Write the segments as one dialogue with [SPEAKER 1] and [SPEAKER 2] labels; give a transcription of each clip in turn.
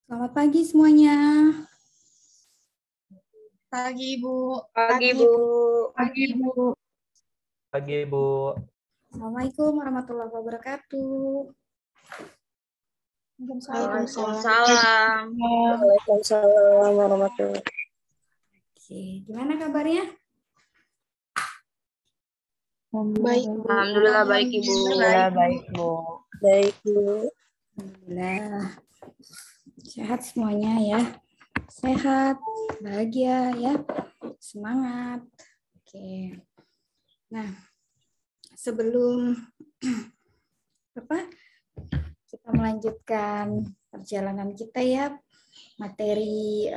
[SPEAKER 1] Selamat pagi semuanya.
[SPEAKER 2] Pagi, Ibu.
[SPEAKER 3] Pagi, Bu.
[SPEAKER 2] Pagi, Bu.
[SPEAKER 3] Pagi, Bu.
[SPEAKER 1] Assalamualaikum warahmatullahi wabarakatuh.
[SPEAKER 3] Waalaikumsalam.
[SPEAKER 2] Waalaikumsalam warahmatullahi wabarakatuh.
[SPEAKER 1] Oke, gimana kabarnya?
[SPEAKER 2] Baik,
[SPEAKER 3] Alhamdulillah baik, Ibu.
[SPEAKER 2] Alhamdulillah
[SPEAKER 3] Baik, Bu.
[SPEAKER 2] Baik, Bu.
[SPEAKER 1] Alhamdulillah. Sehat semuanya ya. Sehat, bahagia ya. Semangat. Oke. Nah, sebelum kita melanjutkan perjalanan kita ya, materi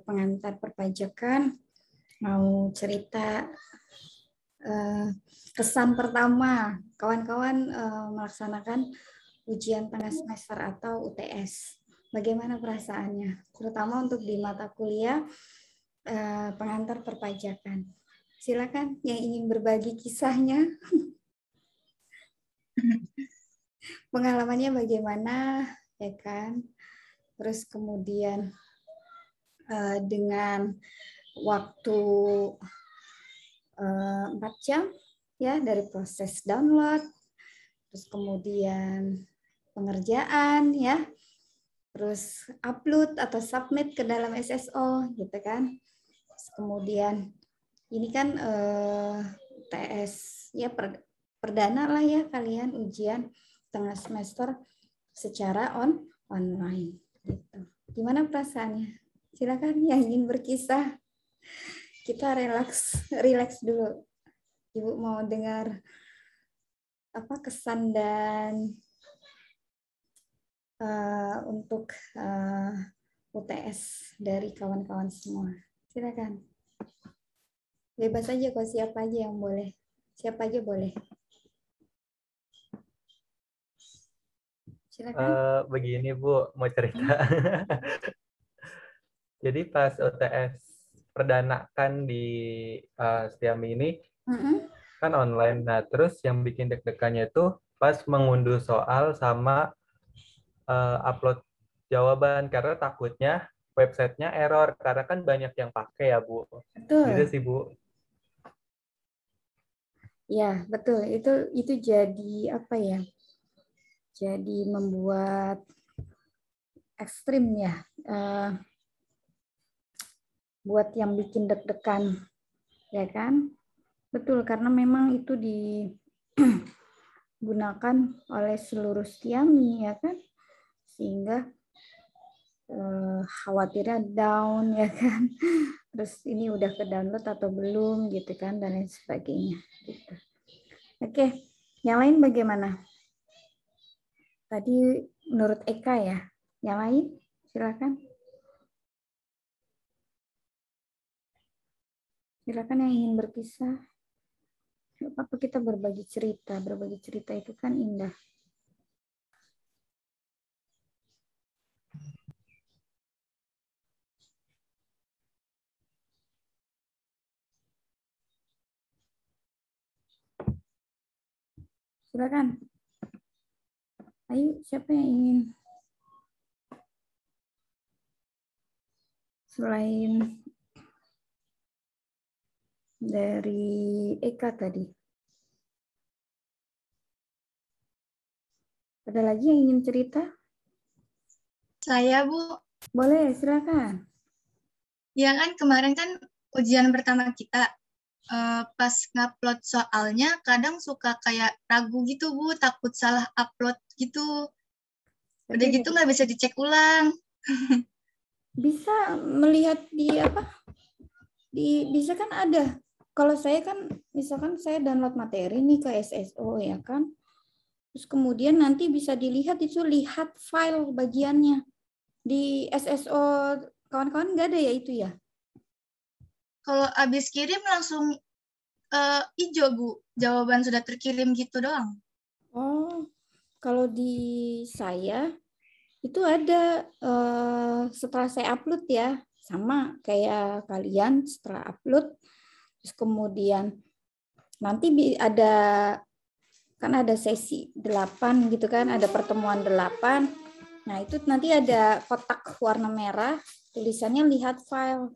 [SPEAKER 1] pengantar perpajakan, mau cerita kesan pertama kawan-kawan melaksanakan ujian tengah semester atau UTS. Bagaimana perasaannya? Terutama untuk di mata kuliah pengantar perpajakan. Silakan yang ingin berbagi kisahnya. Pengalamannya bagaimana, ya kan? Terus kemudian dengan waktu 4 jam ya dari proses download, terus kemudian pengerjaan ya, terus upload atau submit ke dalam SSO gitu kan. Terus kemudian ini kan TS ya perdana lah ya kalian ujian tengah semester secara online gitu. Gimana perasaannya? Silakan yang ingin berkisah. Kita relax dulu. Ibu mau dengar apa kesan dan untuk UTS dari kawan-kawan semua. Silakan. Bebas aja kok, siapa aja yang boleh. Siapa aja boleh. Silakan.
[SPEAKER 3] Begini, Bu, mau cerita. Jadi pas UTS perdana kan di Setiami ini kan online. Nah, terus yang bikin deg-degannya itu pas mengunduh soal sama upload jawaban karena takutnya websitenya error karena kan banyak yang pakai ya, Bu.
[SPEAKER 1] Betul.
[SPEAKER 3] Gitu sih, Bu.
[SPEAKER 1] Ya, betul. Itu jadi apa ya? Jadi membuat ekstrim ya. Buat yang bikin deg-degan, ya kan? Betul, karena memang itu digunakan oleh seluruh Setiami, ya kan? Sehingga khawatirnya down, ya kan? Terus ini udah ke download atau belum, gitu kan? Dan lain sebagainya. Gitu. Oke, yang lain bagaimana? Tadi menurut Eka ya. Yang lain, silakan. Silakan yang ingin berkisah. Apa kita berbagi cerita itu kan indah. Silakan. Ayo, siapa yang ingin? Selain dari Eka tadi. Ada lagi yang ingin cerita?
[SPEAKER 2] Saya, Bu.
[SPEAKER 1] Boleh, silakan.
[SPEAKER 2] Ya kan kemarin kan ujian pertama kita. Pas ngupload soalnya kadang suka kayak ragu gitu, Bu. Takut salah upload gitu. Udah gitu nggak bisa dicek ulang.
[SPEAKER 1] Bisa melihat di apa? Bisa kan ada. Kalau saya kan, misalkan saya download materi nih ke SSO ya kan. Terus kemudian nanti bisa dilihat itu lihat file bagiannya. Di SSO kawan-kawan nggak ada ya itu ya?
[SPEAKER 2] Kalau habis kirim langsung hijau, Bu. Jawaban sudah terkirim gitu doang.
[SPEAKER 1] Oh, kalau di saya itu ada setelah saya upload ya, sama kayak kalian setelah upload, terus kemudian nanti ada kan ada sesi 8 gitu kan, ada pertemuan 8. Nah, itu nanti ada kotak warna merah, tulisannya lihat file.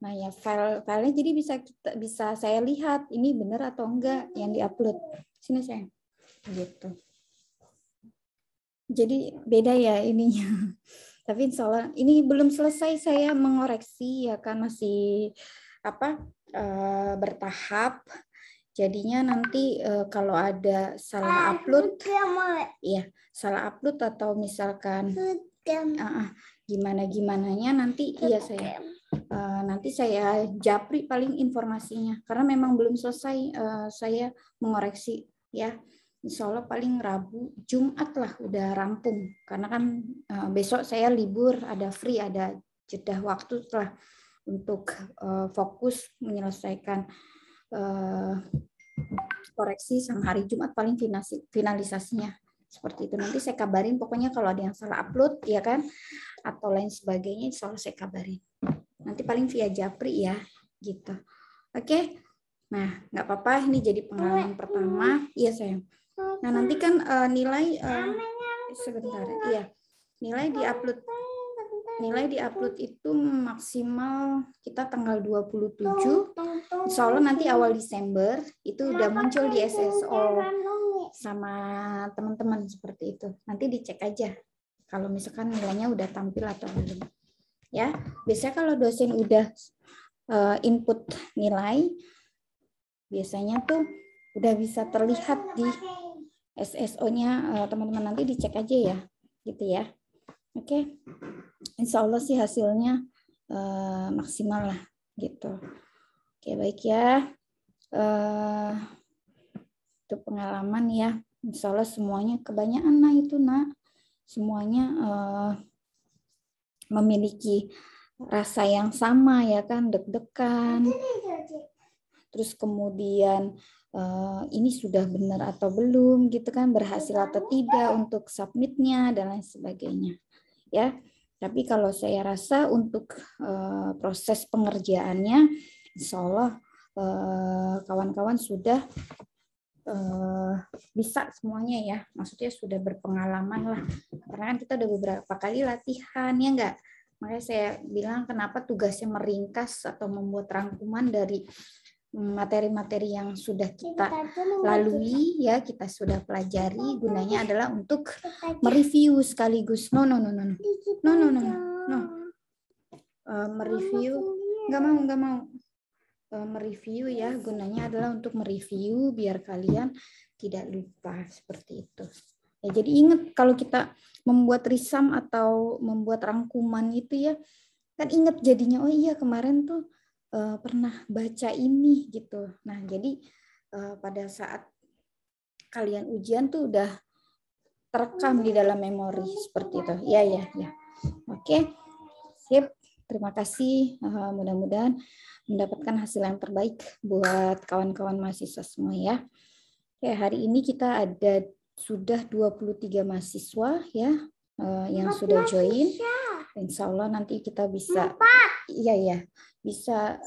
[SPEAKER 1] Nah, ya filenya jadi bisa saya lihat ini benar atau enggak yang diupload. Sini saya. Gitu. Jadi beda ya ininya. Tapi insya Allah ini belum selesai saya mengoreksi ya kan masih bertahap. Jadinya nanti kalau ada salah upload, ya salah upload atau misalkan gimana-gimananya nanti ya saya nanti saya japri paling informasinya karena memang belum selesai saya mengoreksi ya. Insya Allah paling Rabu Jumat lah udah rampung karena kan besok saya libur ada free ada jeda waktu lah untuk fokus menyelesaikan koreksi sama hari Jumat paling finalisasinya seperti itu. Nanti saya kabarin pokoknya kalau ada yang salah upload ya kan atau lain sebagainya insya Allah saya kabarin. Nanti paling via Japri ya gitu. Oke. Nah nggak apa-apa ini jadi pengalaman pertama. Iya sayang. Nah nanti kan nilai sebentar ya nilai diupload itu maksimal kita tanggal 27. Insya Allah nanti awal Desember itu udah muncul di SSO sama teman-teman seperti itu. Nanti dicek aja kalau misalkan nilainya udah tampil atau belum. Ya, biasanya kalau dosen udah input nilai, biasanya tuh udah bisa terlihat di SSO-nya teman-teman nanti dicek aja ya, gitu ya. Oke. Insya Allah sih hasilnya maksimal lah gitu. Oke baik ya. Itu pengalaman ya. Insya Allah semuanya kebanyakan itu semuanya memiliki rasa yang sama ya kan, deg-degan. Terus kemudian ini sudah benar atau belum gitu kan, berhasil atau tidak untuk submitnya dan lain sebagainya ya. Tapi kalau saya rasa untuk proses pengerjaannya, insya Allah kawan-kawan sudah bisa semuanya ya. Maksudnya sudah berpengalaman lah. Karena kan kita udah beberapa kali latihan ya enggak. Makanya saya bilang kenapa tugasnya meringkas atau membuat rangkuman dari materi-materi yang sudah kita lalui ya, kita sudah pelajari, gunanya adalah untuk mereview sekaligus mereview nggak mau mereview ya, gunanya adalah untuk mereview biar kalian tidak lupa seperti itu ya. Jadi ingat kalau kita membuat risam atau membuat rangkuman itu ya kan ingat jadinya, oh iya kemarin tuh pernah baca ini gitu. Nah, jadi pada saat kalian ujian tuh udah terekam di dalam memori seperti itu. Ya. Oke. Sip. Terima kasih. Mudah-mudahan mendapatkan hasil yang terbaik buat kawan-kawan mahasiswa semua ya. Oke, hari ini kita ada sudah 23 mahasiswa ya yang sudah join. Insya Allah nanti kita bisa bisa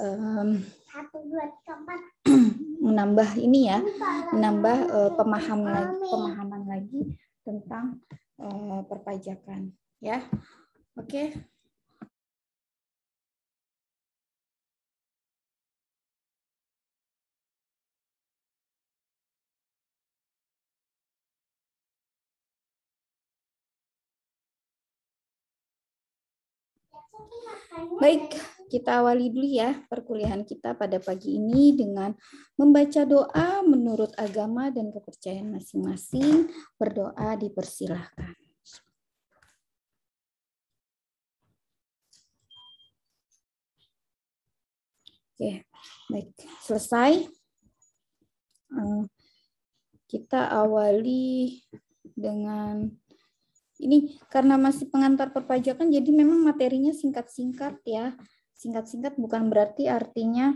[SPEAKER 1] menambah ini ya, menambah pemahaman lagi tentang perpajakan ya. Oke. Baik, kita awali dulu ya perkuliahan kita pada pagi ini dengan membaca doa menurut agama dan kepercayaan masing-masing. Berdoa dipersilahkan. Oke, baik. Selesai. Kita awali dengan ini karena masih pengantar perpajakan, jadi memang materinya singkat-singkat ya. Singkat-singkat bukan berarti artinya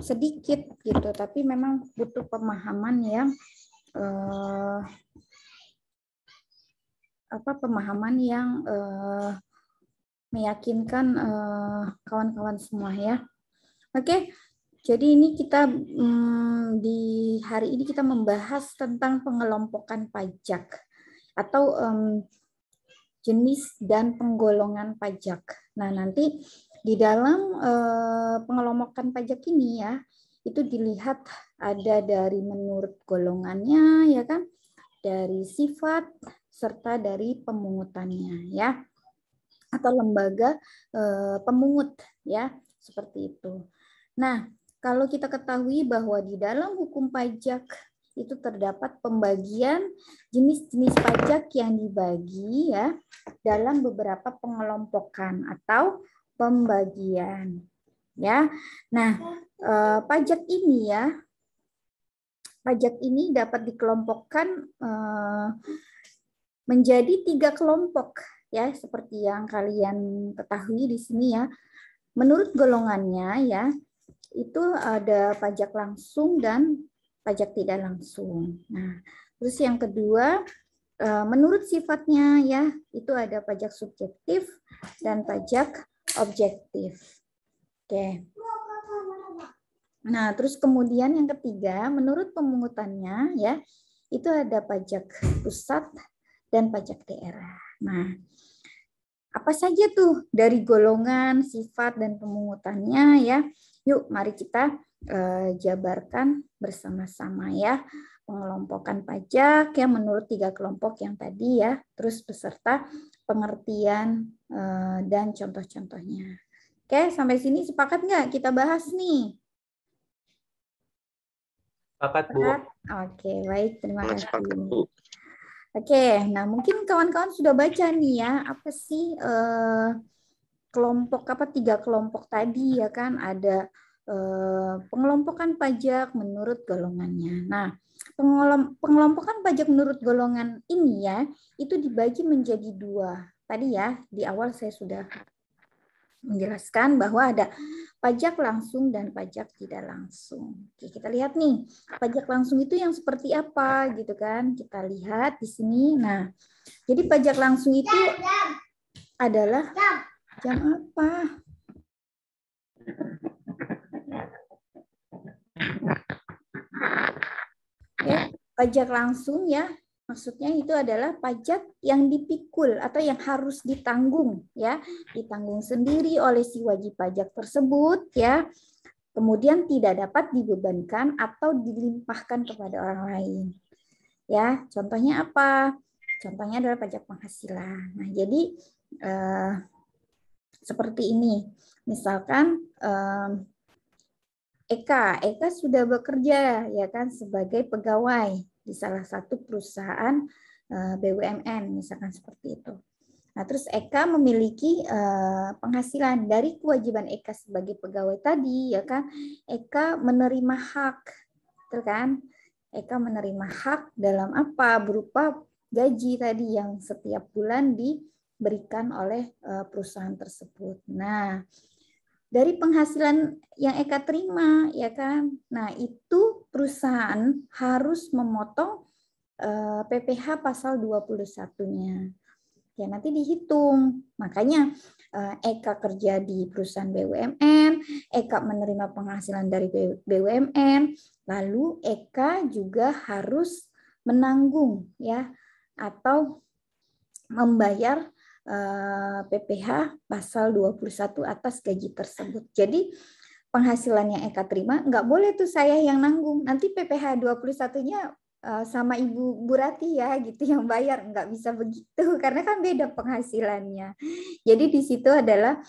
[SPEAKER 1] sedikit gitu, tapi memang butuh pemahaman yang meyakinkan kawan-kawan semua ya. Oke. Jadi ini kita di hari ini kita membahas tentang pengelompokan pajak. atau jenis dan penggolongan pajak. Nah, nanti di dalam pengelompokan pajak ini ya, itu dilihat ada dari menurut golongannya ya kan, dari sifat serta dari pemungutannya ya, atau lembaga pemungut ya, seperti itu. Nah, kalau kita ketahui bahwa di dalam hukum pajak itu terdapat pembagian jenis-jenis pajak yang dibagi ya dalam beberapa pengelompokan atau pembagian ya. Nah, pajak ini dapat dikelompokkan menjadi 3 kelompok ya, seperti yang kalian ketahui di sini ya. Menurut golongannya ya, itu ada pajak langsung dan pajak tidak langsung. Nah, terus yang kedua, menurut sifatnya ya, itu ada pajak subjektif dan pajak objektif. Oke. Nah, terus kemudian yang ketiga, menurut pemungutannya ya, itu ada pajak pusat dan pajak daerah. Nah, apa saja tuh dari golongan, sifat, dan pemungutannya ya? Yuk, mari kita jabarkan bersama-sama ya. Pengelompokan pajak yang menurut 3 kelompok yang tadi ya, terus beserta pengertian dan contoh-contohnya. Oke, sampai sini sepakat nggak kita bahas nih?
[SPEAKER 3] Sepakat, Bu.
[SPEAKER 1] Oke, baik. Terima kasih. Oke, nah mungkin kawan-kawan sudah baca nih ya, apa sih kelompok 3 kelompok tadi ya kan, ada pengelompokan pajak menurut golongannya. Nah, pengelompokan pajak menurut golongan ini ya, itu dibagi menjadi 2. Tadi ya, di awal saya sudah menjelaskan bahwa ada pajak langsung dan pajak tidak langsung. Oke, kita lihat nih, pajak langsung itu yang seperti apa gitu kan. Kita lihat di sini. Nah, jadi pajak langsung itu adalah jam apa? Ya, pajak langsung ya, maksudnya itu adalah pajak yang dipikul atau yang harus ditanggung ya, ditanggung sendiri oleh si wajib pajak tersebut ya. Kemudian tidak dapat dibebankan atau dilimpahkan kepada orang lain. Ya, contohnya apa? Contohnya adalah pajak penghasilan. Nah, jadi seperti ini. Misalkan Eka sudah bekerja ya kan sebagai pegawai di salah satu perusahaan BUMN misalkan seperti itu. Nah, terus Eka memiliki penghasilan dari kewajiban Eka sebagai pegawai tadi ya kan. Eka menerima hak, betul kan? Eka menerima hak dalam apa? Berupa gaji tadi yang setiap bulan diberikan oleh perusahaan tersebut. Nah, dari penghasilan yang Eka terima, ya kan? Nah, itu perusahaan harus memotong PPh pasal 21-nya. Ya, nanti dihitung. Makanya Eka kerja di perusahaan BUMN, Eka menerima penghasilan dari BUMN, lalu Eka juga harus menanggung ya atau membayar PPh pasal 21 atas gaji tersebut. Jadi penghasilan yang Eka terima nggak boleh tuh saya yang nanggung. Nanti PPh 21-nya sama Ibu Rati ya gitu yang bayar, nggak bisa begitu karena kan beda penghasilannya. Jadi di situ adalah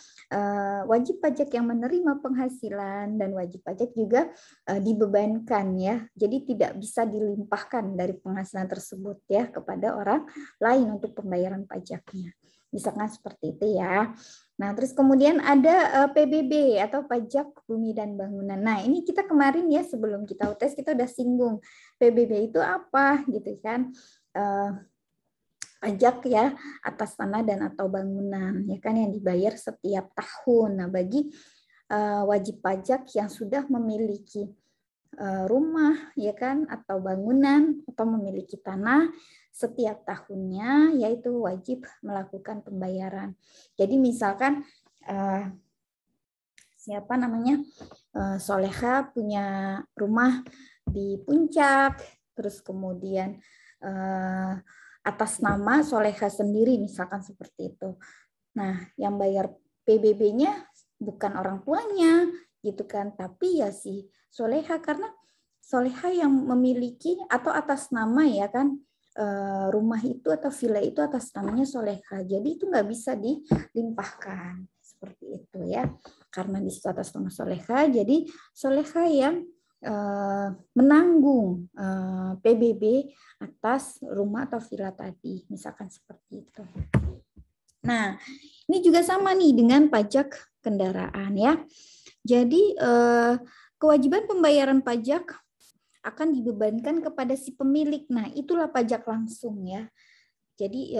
[SPEAKER 1] wajib pajak yang menerima penghasilan dan wajib pajak juga dibebankan ya. Jadi tidak bisa dilimpahkan dari penghasilan tersebut ya kepada orang lain untuk pembayaran pajaknya. Misalkan seperti itu ya. Nah, terus kemudian ada PBB atau pajak bumi dan bangunan. Nah, ini kita kemarin ya sebelum kita UTS kita udah singgung PBB itu apa gitu kan. Pajak ya atas tanah dan atau bangunan ya kan yang dibayar setiap tahun. Nah, bagi wajib pajak yang sudah memiliki rumah ya kan atau bangunan atau memiliki tanah setiap tahunnya yaitu wajib melakukan pembayaran. Jadi misalkan siapa namanya Soleha punya rumah di Puncak, terus kemudian atas nama Soleha sendiri, misalkan seperti itu. Nah, yang bayar PBB-nya bukan orang tuanya, gitu kan, tapi ya si Soleha, karena Soleha yang memiliki atau atas nama ya kan, rumah itu atau villa itu atas namanya Soleha. Jadi itu nggak bisa dilimpahkan seperti itu ya, karena di situ atas nama Soleha. Jadi Soleha yang menanggung PBB atas rumah atau villa tadi, misalkan seperti itu. Nah, ini juga sama nih dengan pajak kendaraan ya. Jadi kewajiban pembayaran pajak akan dibebankan kepada si pemilik. Nah, itulah pajak langsung ya. Jadi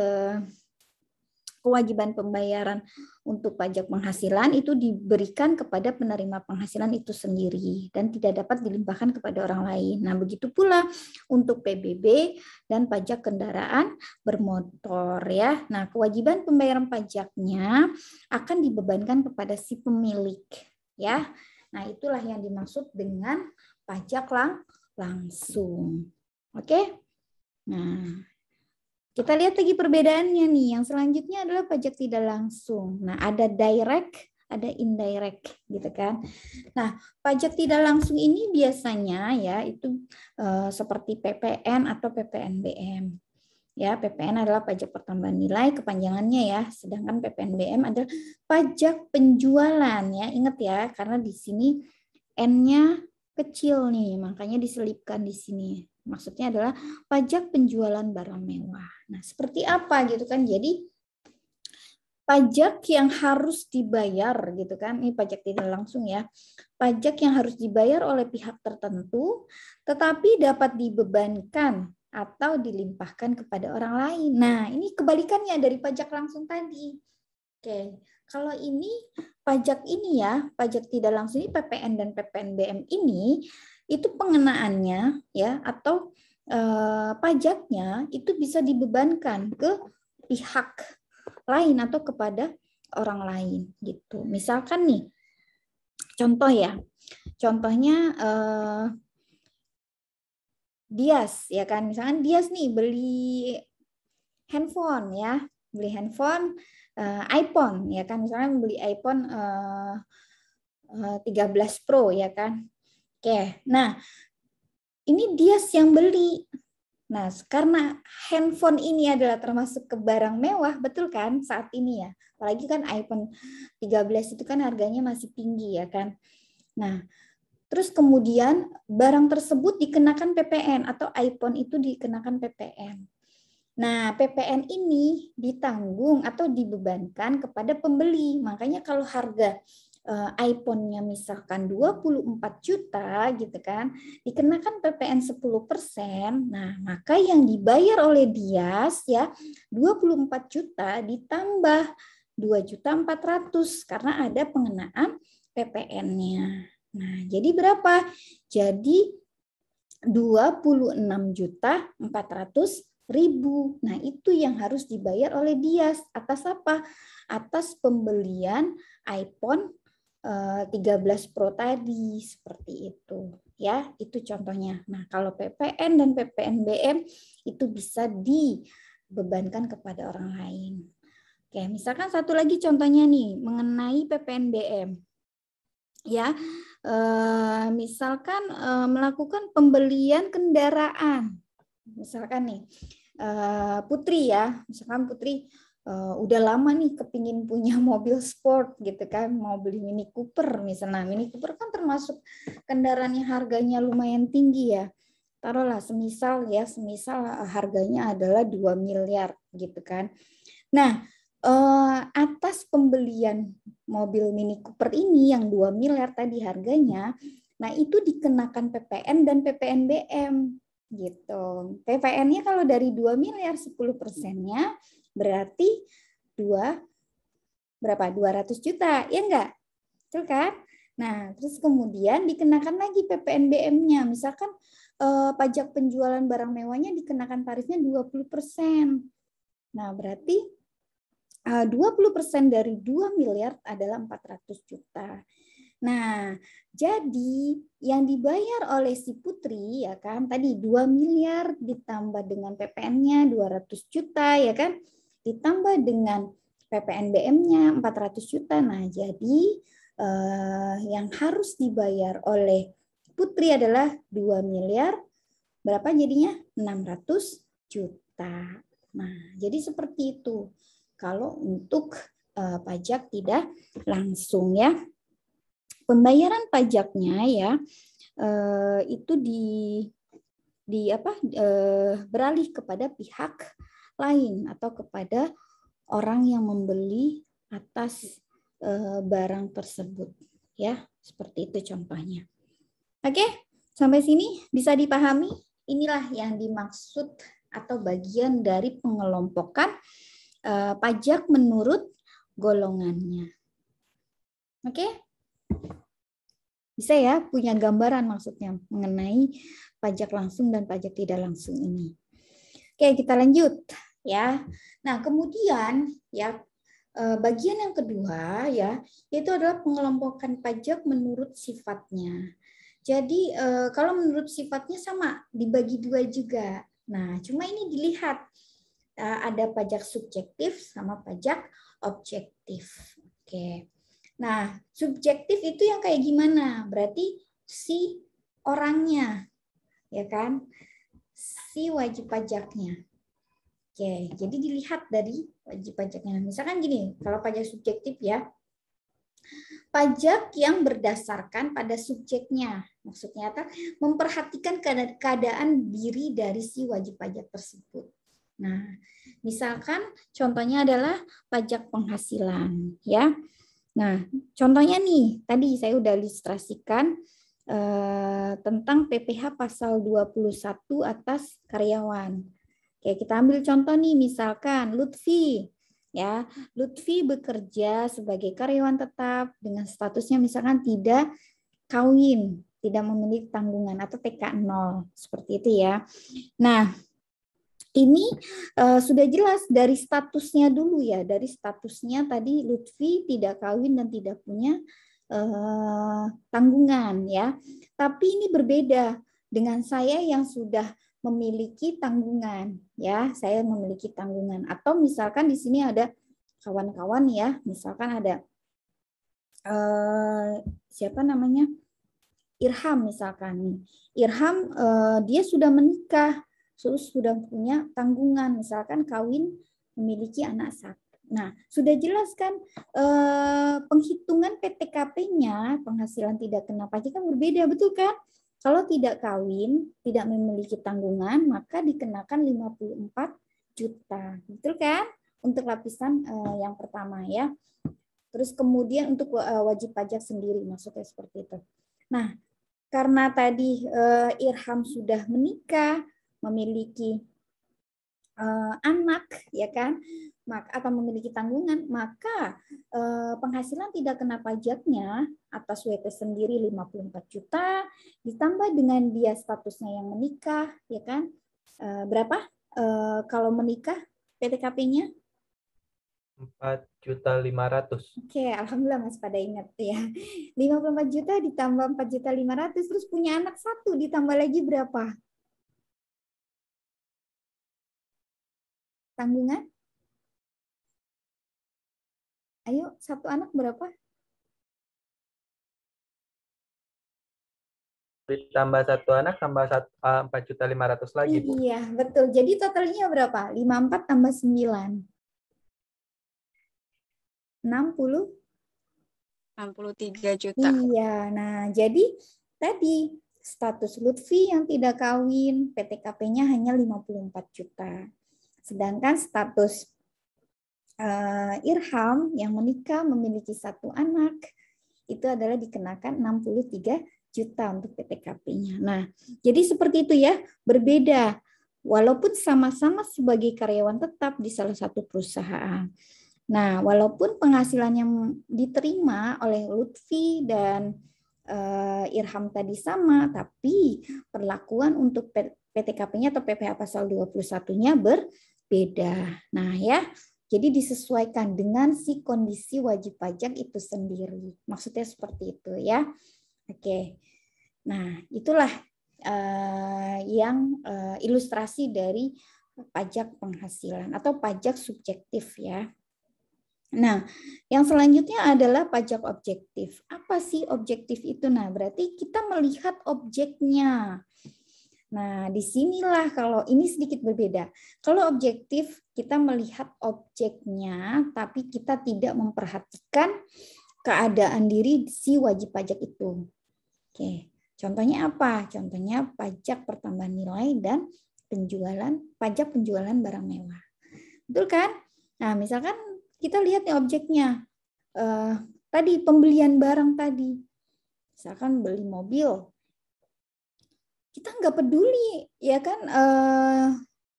[SPEAKER 1] kewajiban pembayaran untuk pajak penghasilan itu diberikan kepada penerima penghasilan itu sendiri dan tidak dapat dilimpahkan kepada orang lain. Nah, begitu pula untuk PBB dan pajak kendaraan bermotor ya. Nah, kewajiban pembayaran pajaknya akan dibebankan kepada si pemilik ya. Nah, itulah yang dimaksud dengan pajak langsung. Oke? Nah, kita lihat lagi perbedaannya nih. Yang selanjutnya adalah pajak tidak langsung. Nah, ada direct, ada indirect gitu kan. Nah, pajak tidak langsung ini biasanya ya itu seperti PPN atau PPNBM. Ya, PPN adalah pajak pertambahan nilai kepanjangannya ya. Sedangkan PPNBM adalah pajak penjualan ya. Ingat ya, karena di sini N-nya kecil nih, makanya diselipkan di sini. Maksudnya adalah pajak penjualan barang mewah. Nah, seperti apa gitu kan? Jadi pajak yang harus dibayar gitu kan? Ini pajak tidak langsung ya. Pajak yang harus dibayar oleh pihak tertentu tetapi dapat dibebankan atau dilimpahkan kepada orang lain. Nah, ini kebalikannya dari pajak langsung tadi. Oke, kalau ini pajak ini ya, pajak tidak langsung ini PPN dan PPNBM ini itu pengenaannya ya atau pajaknya itu bisa dibebankan ke pihak lain atau kepada orang lain gitu. Misalkan nih, contoh ya, contohnya Dias ya kan, misalkan Dias nih beli handphone ya, beli handphone iPhone ya kan, misalnya beli iPhone 13 Pro ya kan. Oke, nah ini Dias yang beli. Nah, karena handphone ini adalah termasuk ke barang mewah, betul kan saat ini ya. Apalagi kan iPhone 13 itu kan harganya masih tinggi ya kan. Nah, terus kemudian barang tersebut dikenakan PPN atau iPhone itu dikenakan PPN. Nah, PPN ini ditanggung atau dibebankan kepada pembeli. Makanya kalau harga iPhone-nya misalkan 24 juta gitu kan, dikenakan PPN 10%, nah maka yang dibayar oleh Dias ya 24 juta ditambah 2.400.000 karena ada pengenaan PPN-nya. Nah, jadi berapa? Jadi 26.400.000. Nah, itu yang harus dibayar oleh Dias. Atas apa? Atas pembelian iPhone 13 Pro tadi, seperti itu. Ya, itu contohnya. Nah, kalau PPN dan PPNBM itu bisa dibebankan kepada orang lain. Oke, misalkan satu lagi contohnya nih, mengenai PPNBM. Ya, misalkan melakukan pembelian kendaraan. Misalkan nih, Putri ya, misalkan Putri udah lama nih kepingin punya mobil sport gitu kan, mau beli Mini Cooper misalnya. Mini Cooper kan termasuk kendaraan yang harganya lumayan tinggi ya. Taruhlah semisal harganya adalah 2 miliar gitu kan. Nah, atas pembelian mobil Mini Cooper ini yang 2 miliar tadi harganya, nah itu dikenakan PPN dan PPNBM gitu. PPN-nya kalau dari 2 miliar 10%-nya berarti 200 juta, ya enggak? Betul kan? Nah, terus kemudian dikenakan lagi PPNBM-nya. Misalkan pajak penjualan barang mewahnya dikenakan tarifnya 20%. Nah, berarti 20% dari 2 miliar adalah 400 juta. Nah, jadi yang dibayar oleh si Putri ya kan tadi 2 miliar ditambah dengan PPN-nya 200 juta ya kan, ditambah dengan PPNBM-nya 400 juta. Nah, jadi yang harus dibayar oleh Putri adalah 2 miliar berapa jadinya? 600 juta. Nah, jadi seperti itu. Kalau untuk pajak tidak langsung ya. Pembayaran pajaknya ya itu beralih kepada pihak lain atau kepada orang yang membeli atas barang tersebut ya, seperti itu contohnya. Oke, sampai sini bisa dipahami? Inilah yang dimaksud atau bagian dari pengelompokan pajak menurut golongannya. Oke? Bisa ya punya gambaran maksudnya mengenai pajak langsung dan pajak tidak langsung ini. Oke, kita lanjut ya. Nah, kemudian ya bagian yang kedua ya itu adalah pengelompokan pajak menurut sifatnya. Jadi kalau menurut sifatnya sama dibagi dua juga. Nah, cuma ini dilihat ada pajak subjektif sama pajak objektif. Oke. Nah, subjektif itu yang kayak gimana? Berarti si orangnya, ya kan? Si wajib pajaknya. Oke, jadi dilihat dari wajib pajaknya. Misalkan gini, kalau pajak subjektif ya, pajak yang berdasarkan pada subjeknya. Maksudnya memperhatikan keadaan diri dari si wajib pajak tersebut. Nah, misalkan contohnya adalah pajak penghasilan, ya. Nah, contohnya nih, tadi saya udah ilustrasikan tentang PPh pasal 21 atas karyawan. Oke, kita ambil contoh nih, misalkan Lutfi. Ya, Lutfi bekerja sebagai karyawan tetap dengan statusnya misalkan tidak kawin, tidak memiliki tanggungan atau TK0, seperti itu ya. Nah, ini sudah jelas dari statusnya dulu ya, dari statusnya tadi Lutfi tidak kawin dan tidak punya tanggungan ya. Tapi ini berbeda dengan saya yang sudah memiliki tanggungan ya, saya memiliki tanggungan. Atau misalkan di sini ada kawan-kawan ya, misalkan ada siapa namanya Irham misalkan. Irham dia sudah menikah. Sudah punya tanggungan, misalkan kawin memiliki anak satu. Nah, sudah jelas kan penghitungan PTKP-nya, penghasilan tidak kena pajak kan berbeda, betul kan? Kalau tidak kawin, tidak memiliki tanggungan, maka dikenakan 54 juta. Betul kan? Untuk lapisan yang pertama ya. Terus kemudian untuk wajib pajak sendiri, maksudnya seperti itu. Nah, karena tadi Irham sudah menikah, memiliki anak ya kan, atau memiliki tanggungan, maka penghasilan tidak kena pajaknya atas WP sendiri 54 juta ditambah dengan dia statusnya yang menikah ya kan, berapa kalau menikah PTKP-nya
[SPEAKER 3] 4.500.000.
[SPEAKER 1] Oke, alhamdulillah Mas pada ingat ya. 54 juta ditambah 4.500.000 terus punya anak satu ditambah lagi berapa? Tanggungan? Ayo, satu anak berapa?
[SPEAKER 3] Ditambah satu anak tambah 4.500.000 lagi, Bu.
[SPEAKER 1] Iya, betul. Jadi totalnya berapa? 54 tambah 9.
[SPEAKER 4] 63 juta.
[SPEAKER 1] Iya, nah jadi tadi status Lutfi yang tidak kawin, PTKP-nya hanya 54 juta. Sedangkan status Irham yang menikah memiliki satu anak, itu adalah dikenakan 63 juta untuk PTKP-nya. Nah, jadi seperti itu ya, berbeda. Walaupun sama-sama sebagai karyawan tetap di salah satu perusahaan. Nah, walaupun penghasilan yang diterima oleh Lutfi dan Irham tadi sama, tapi perlakuan untuk PTKP-nya atau PPh pasal 21-nya berbeda. Nah, ya. Jadi disesuaikan dengan si kondisi wajib pajak itu sendiri. Maksudnya seperti itu ya. Oke. Nah, itulah yang ilustrasi dari pajak penghasilan atau pajak subjektif ya. Nah, yang selanjutnya adalah pajak objektif. Apa sih objektif itu? Nah, berarti kita melihat objeknya. Nah, disinilah kalau ini sedikit berbeda. Kalau objektif, kita melihat objeknya, tapi kita tidak memperhatikan keadaan diri si wajib pajak itu. Oke, contohnya apa? Contohnya pajak pertambahan nilai dan pajak penjualan barang mewah. Betul kan? Nah, misalkan kita lihat nih objeknya. Tadi pembelian barang tadi. Misalkan beli mobil. Kita nggak peduli ya kan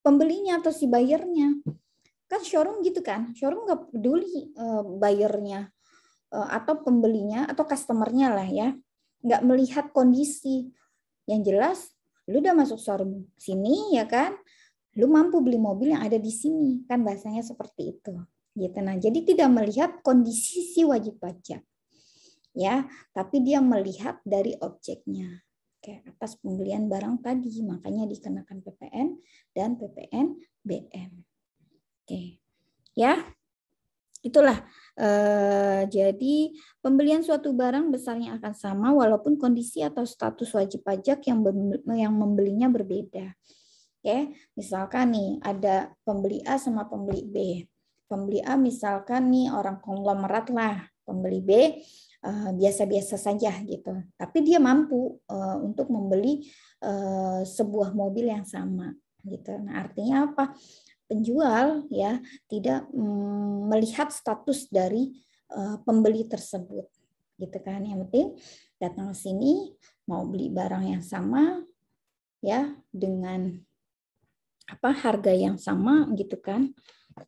[SPEAKER 1] pembelinya atau si bayarnya. Kan showroom gitu kan. Showroom nggak peduli bayarnya atau pembelinya atau customernya lah ya. Nggak melihat kondisi. Yang jelas lu udah masuk showroom sini ya kan. Lu mampu beli mobil yang ada di sini. Kan bahasanya seperti itu. Gitu. Nah, jadi tidak melihat kondisi si wajib pajak. Ya, tapi dia melihat dari objeknya. Oke, atas pembelian barang tadi, makanya dikenakan PPN dan PPNBM. Oke. Ya. Itulah. Jadi pembelian suatu barang besarnya akan sama walaupun kondisi atau status wajib pajak yang membelinya berbeda. Oke, misalkan nih ada pembeli A sama pembeli B. Pembeli A misalkan nih orang konglomerat lah, pembeli B biasa-biasa saja gitu. Tapi dia mampu untuk membeli sebuah mobil yang sama gitu. Nah, artinya apa? Penjual ya tidak melihat status dari pembeli tersebut gitu kan. Yang penting datang ke sini mau beli barang yang sama ya dengan harga yang sama gitu kan,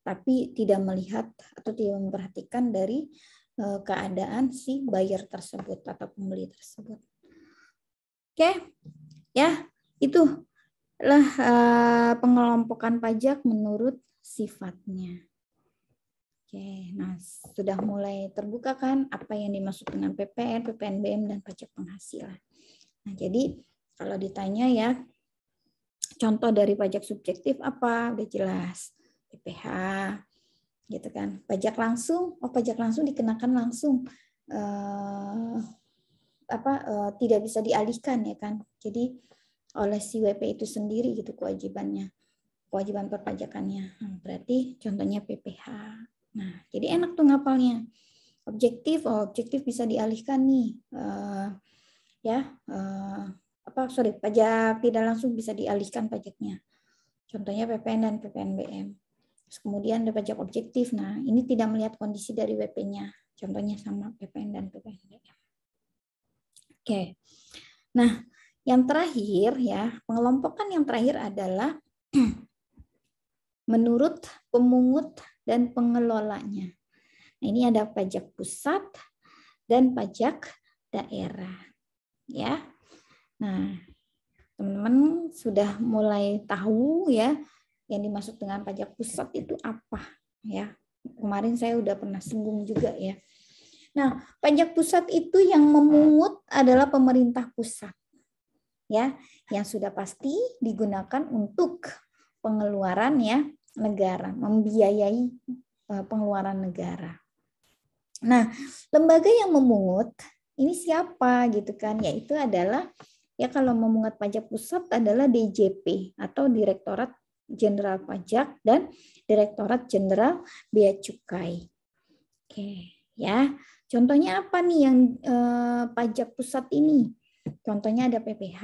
[SPEAKER 1] tapi tidak melihat atau tidak memperhatikan dari keadaan si buyer tersebut atau pembeli tersebut. Oke, ya itulah pengelompokan pajak menurut sifatnya. Oke, nah sudah mulai terbuka kan apa yang dimaksud dengan PPN, PPNBM dan pajak penghasilan. Nah, jadi kalau ditanya ya contoh dari pajak subjektif apa? Udah jelas. PPh gitu kan. Pajak langsung, pajak langsung dikenakan langsung. Tidak bisa dialihkan ya kan. Jadi oleh si WP itu sendiri gitu kewajiban perpajakannya. Nah, berarti contohnya PPh. Nah, jadi enak tuh ngapalnya. Objektif bisa dialihkan nih. Pajak tidak langsung bisa dialihkan pajaknya. Contohnya PPN dan PPNBM. Terus kemudian ada pajak objektif. Nah, ini tidak melihat kondisi dari WP-nya. Contohnya sama PPN dan PPNBM. Oke. Nah, yang terakhir ya, pengelompokan yang terakhir adalah menurut pemungut dan pengelolanya. Nah, ini ada pajak pusat dan pajak daerah. Ya. Nah, teman-teman sudah mulai tahu ya yang dimaksud dengan pajak pusat itu apa ya. Kemarin saya udah pernah singgung juga ya. Nah, pajak pusat itu yang memungut adalah pemerintah pusat. Ya, yang sudah pasti digunakan untuk pengeluaran ya negara, membiayai pengeluaran negara. Nah, lembaga yang memungut ini siapa gitu kan? Yaitu adalah ya kalau memungut pajak pusat adalah DJP atau Direktorat Jenderal Pajak dan Direktorat Jenderal Bea Cukai. Oke, ya. Contohnya apa nih yang pajak pusat ini? Contohnya ada PPh,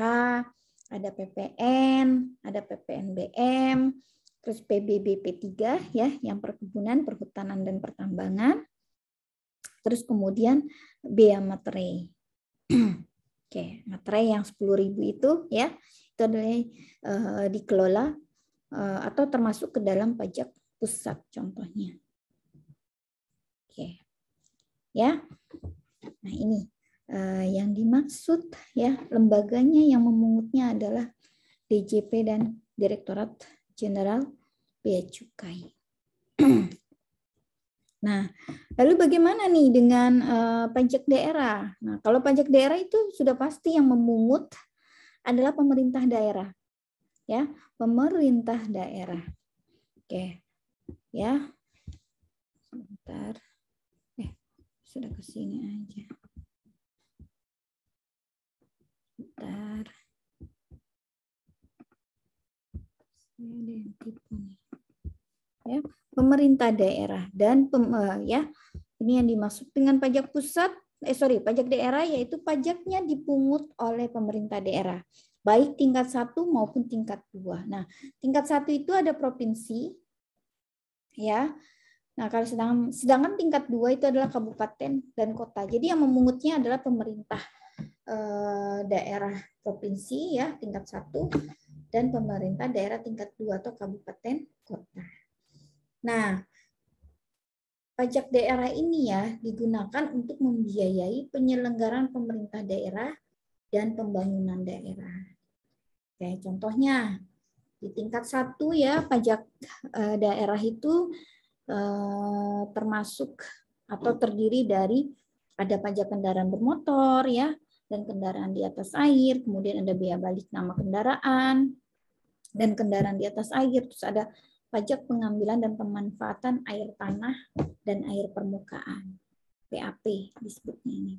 [SPEAKER 1] ada PPN, ada PPNBM, terus PBBP3 ya, yang perkebunan, perhutanan dan pertambangan. Terus kemudian bea materai. Oke, materai yang 10.000 itu ya, itu adalah dikelola atau termasuk ke dalam pajak pusat contohnya. Oke. Ya. Nah, ini yang dimaksud ya, lembaganya yang memungutnya adalah DJP dan Direktorat Jenderal Bea Cukai. Nah, lalu bagaimana nih dengan pajak daerah? Nah, kalau pajak daerah itu sudah pasti yang memungut adalah pemerintah daerah. Ya, pemerintah daerah. Oke. Ya. Sebentar. Sudah ke sini aja. Bentar. Ya, pemerintah daerah dan ya ini yang dimaksud dengan pajak pusat pajak daerah yaitu pajaknya dipungut oleh pemerintah daerah baik tingkat 1 maupun tingkat 2. Nah, tingkat 1 itu ada provinsi ya. Nah, kalau sedangkan tingkat 2 itu adalah kabupaten dan kota. Jadi yang memungutnya adalah pemerintah daerah provinsi ya tingkat 1 dan pemerintah daerah tingkat 2 atau kabupaten kota. Nah, pajak daerah ini ya digunakan untuk membiayai penyelenggaraan pemerintah daerah dan pembangunan daerah. Oke, contohnya di tingkat 1 ya pajak daerah itu termasuk atau terdiri dari ada pajak kendaraan bermotor ya dan kendaraan di atas air, kemudian ada biaya balik nama kendaraan dan kendaraan di atas air, terus ada pajak pengambilan dan pemanfaatan air tanah dan air permukaan, PAP disebutnya ini.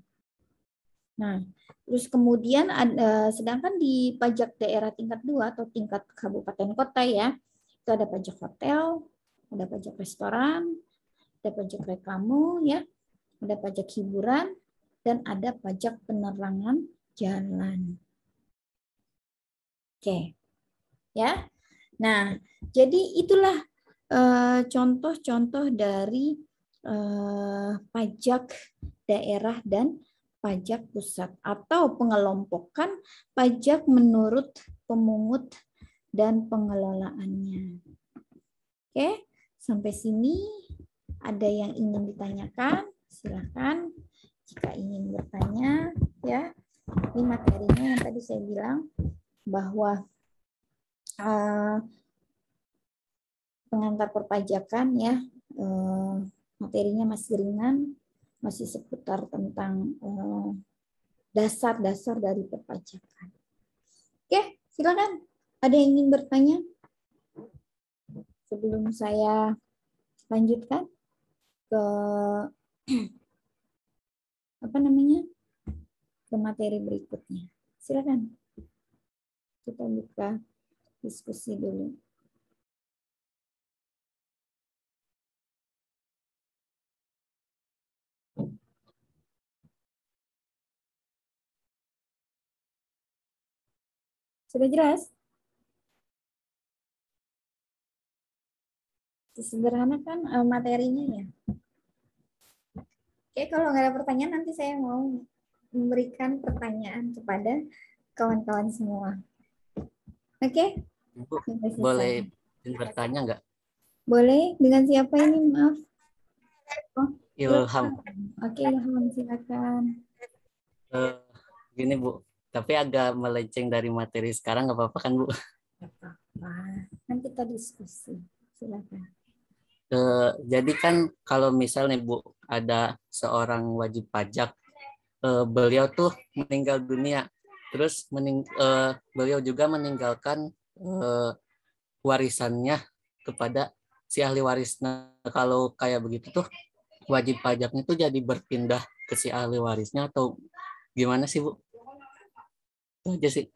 [SPEAKER 1] Nah, terus kemudian sedangkan di pajak daerah tingkat 2 atau tingkat kabupaten kota ya, itu ada pajak hotel, ada pajak restoran, ada pajak reklame ya, ada pajak hiburan, dan ada pajak penerangan jalan. Oke. Ya. Nah, jadi itulah contoh-contoh dari pajak daerah dan pajak pusat atau pengelompokan pajak menurut pemungut dan pengelolaannya. Oke, sampai sini ada yang ingin ditanyakan? Silakan jika ingin bertanya ya. Ini materinya yang tadi saya bilang bahwa pengantar perpajakan ya materinya masih ringan, masih seputar tentang dasar-dasar dari perpajakan. Oke, silakan. Ada yang ingin bertanya sebelum saya lanjutkan ke ke materi berikutnya. Silakan. Kita buka diskusi dulu. Sudah jelas? Sederhana kan materinya ya. Oke, kalau nggak ada pertanyaan nanti saya mau memberikan pertanyaan kepada kawan-kawan semua. Oke?
[SPEAKER 5] Bu, boleh bertanya nggak?
[SPEAKER 1] Boleh. Dengan siapa ini? Maaf. Oh,
[SPEAKER 5] Ilham.
[SPEAKER 1] Oke, Ilham, silakan.
[SPEAKER 5] Gini Bu, tapi agak melenceng dari materi sekarang, nggak apa-apa kan Bu?
[SPEAKER 1] Nggak apa-apa. Nanti kita diskusi. Silakan.
[SPEAKER 5] Jadi kan kalau misalnya Bu ada seorang wajib pajak, beliau tuh meninggal dunia, terus beliau juga meninggalkan warisannya kepada si ahli waris. Nah, kalau kayak begitu tuh wajib pajaknya tuh jadi berpindah ke si ahli warisnya atau gimana sih Bu? Itu aja sih.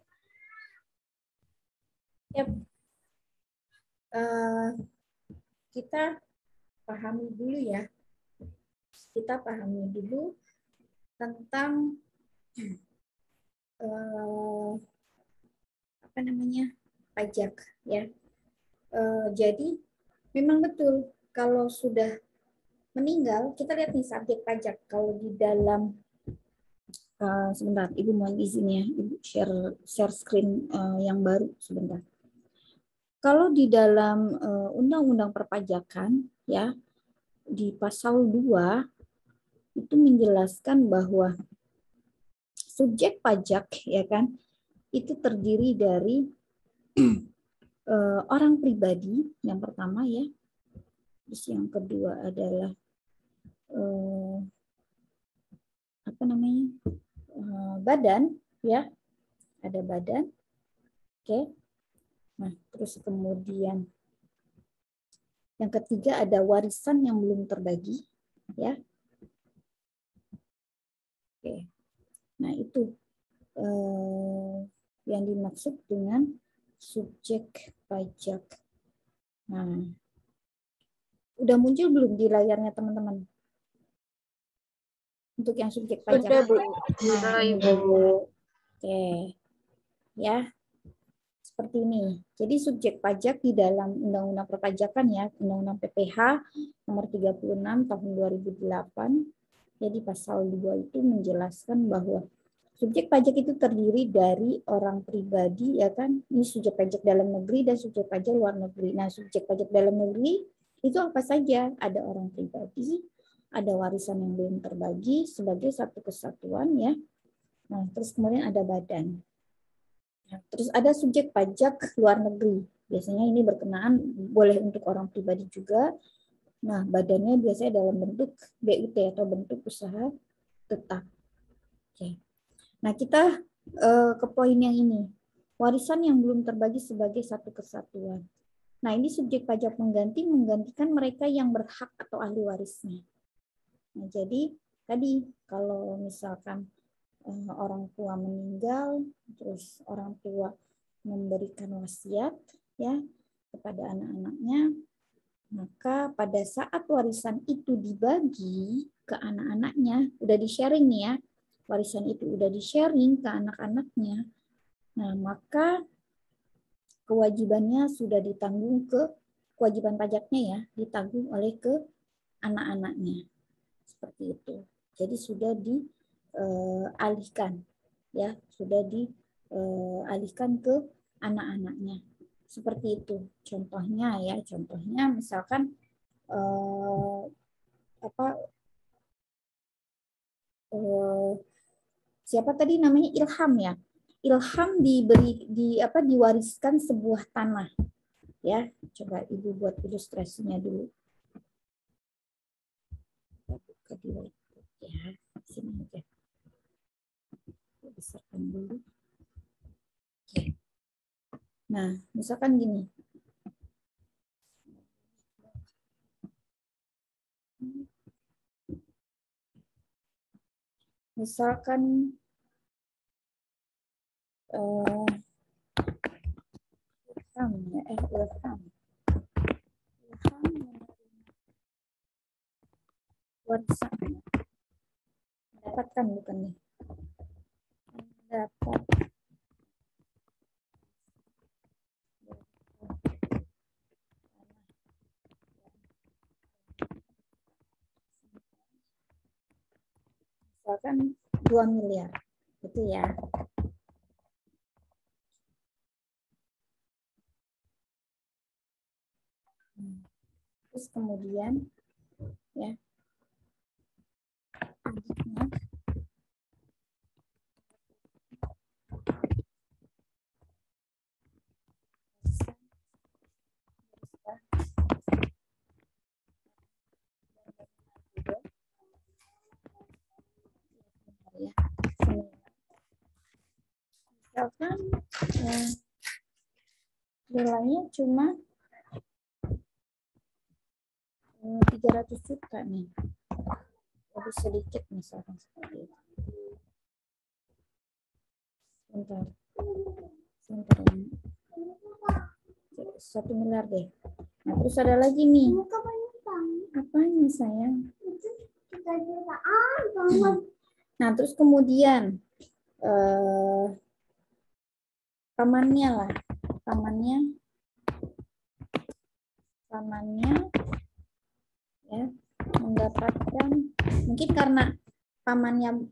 [SPEAKER 1] Yep. Kita pahami dulu ya. Kita pahami dulu tentang pajak ya. Jadi memang betul kalau sudah meninggal, kita lihat nih subjek pajak. Kalau di dalam sebentar, Ibu mohon izin ya, Ibu share screen yang baru sebentar. Kalau di dalam Undang-Undang Perpajakan ya, di pasal 2 itu menjelaskan bahwa subjek pajak ya kan itu terdiri dari orang pribadi yang pertama ya, terus yang kedua adalah apa namanya, badan, ya, ada badan. Oke. Nah, terus kemudian yang ketiga ada warisan yang belum terbagi, ya. Oke. Nah, itu yang dimaksud dengan subjek pajak. Nah, udah muncul belum di layarnya teman-teman? Untuk yang subjek pajak.
[SPEAKER 4] Sudah, Bu.
[SPEAKER 1] Nah, ini Bu. Oke. Ya. Seperti ini. Jadi subjek pajak di dalam Undang-Undang Perpajakan, ya, Undang-Undang PPH nomor 36 tahun 2008. Jadi pasal 2 itu menjelaskan bahwa subjek pajak itu terdiri dari orang pribadi, ya kan? Ini subjek pajak dalam negeri dan subjek pajak luar negeri. Nah, subjek pajak dalam negeri itu apa saja? Ada orang pribadi, ada warisan yang belum terbagi sebagai satu kesatuan, ya. Nah, terus kemudian ada badan. Nah, terus ada subjek pajak luar negeri. Biasanya ini berkenaan boleh untuk orang pribadi juga. Nah, badannya biasanya dalam bentuk BUT atau bentuk usaha tetap. Oke. Nah, kita ke poin yang ini. Warisan yang belum terbagi sebagai satu kesatuan. Nah, ini subjek pajak menggantikan mereka yang berhak atau ahli warisnya. Nah, jadi tadi kalau misalkan orang tua meninggal, terus orang tua memberikan wasiat, ya, kepada anak-anaknya, maka pada saat warisan itu dibagi ke anak-anaknya, udah di-sharing nih, ya, warisan itu udah di-sharing ke anak-anaknya, nah maka kewajibannya sudah ditanggung kewajiban pajaknya, ya, ditanggung oleh ke anak-anaknya. Seperti itu. Jadi sudah dialihkan, ya, sudah dialihkan ke anak-anaknya. Seperti itu. Contohnya, ya, contohnya misalkan siapa tadi namanya, Ilham, ya. Ilham diwariskan sebuah tanah, ya. Coba Ibu buat ilustrasinya dulu. Buka di whiteboard, ya. Sini aja. Besarkan dulu. Oke. Nah, misalkan gini. Misalkan Ilham warisan mendapatkan, bukan nih, mendapat misalkan 2 miliar, gitu ya. Terus kemudian, ya, adiknya ya, misalkan nilainya cuma 300 juta nih, lebih sedikit misalkan seperti itu. Sebentar ini. 1 miliar deh. Nah, terus ada lagi nih. Apanya, sayang? Nah, terus kemudian pamannya lah. Pamannya ya mendapatkan, mungkin karena pamannya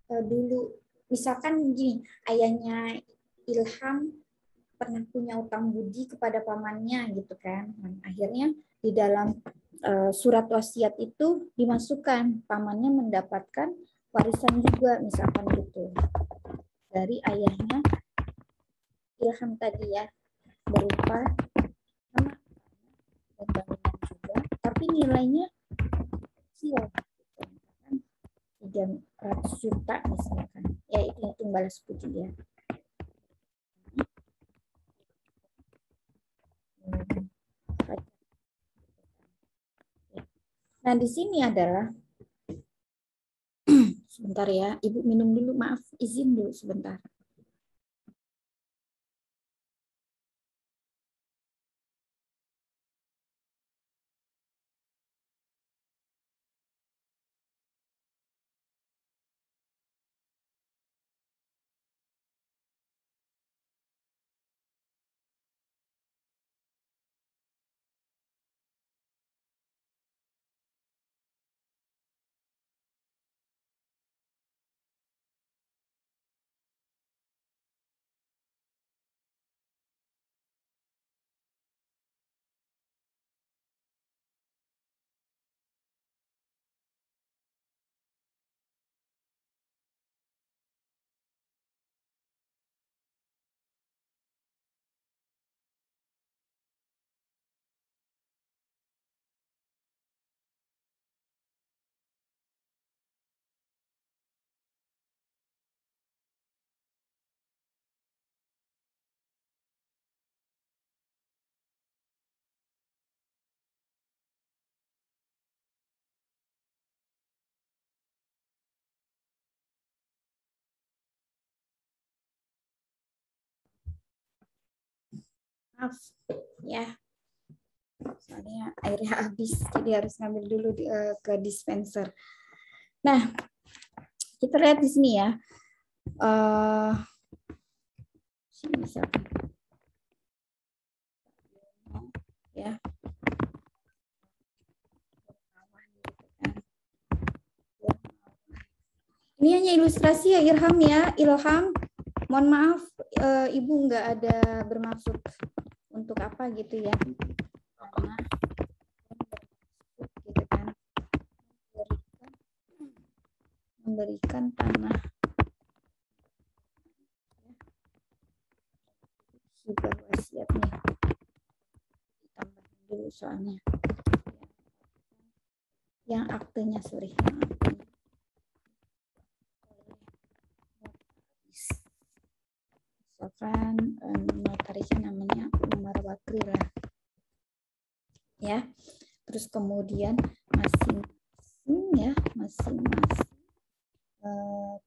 [SPEAKER 1] dulu misalkan gini, ayahnya Ilham pernah punya utang budi kepada pamannya gitu kan. Nah, akhirnya di dalam surat wasiat itu dimasukkan pamannya mendapatkan warisan juga misalkan gitu dari ayahnya Ilham tadi, ya, berupa tanah dan bangunan juga, tapi nilainya kecil 300 juta misalkan. Ya, hitung balas budi ya. Nah, di sini adalah sebentar ya, Ibu minum dulu, maaf, izin dulu sebentar. Maaf ya, soalnya airnya habis, jadi harus ngambil dulu ke dispenser. Nah, kita lihat di sini ya. Sini misalkan. Ya. Ini hanya ilustrasi ya, Ilham ya. Ilham, mohon maaf, Ibu nggak ada bermaksud untuk apa gitu ya. Karena gitu kan, memberikan tanah hibah wasiatnya. Ditambahin dulu soalnya. Yang aktenya, sorry. Misalkan notarisnya namanya Umar Bakri lah. Ya. Terus kemudian masing-masing ya, masing-masing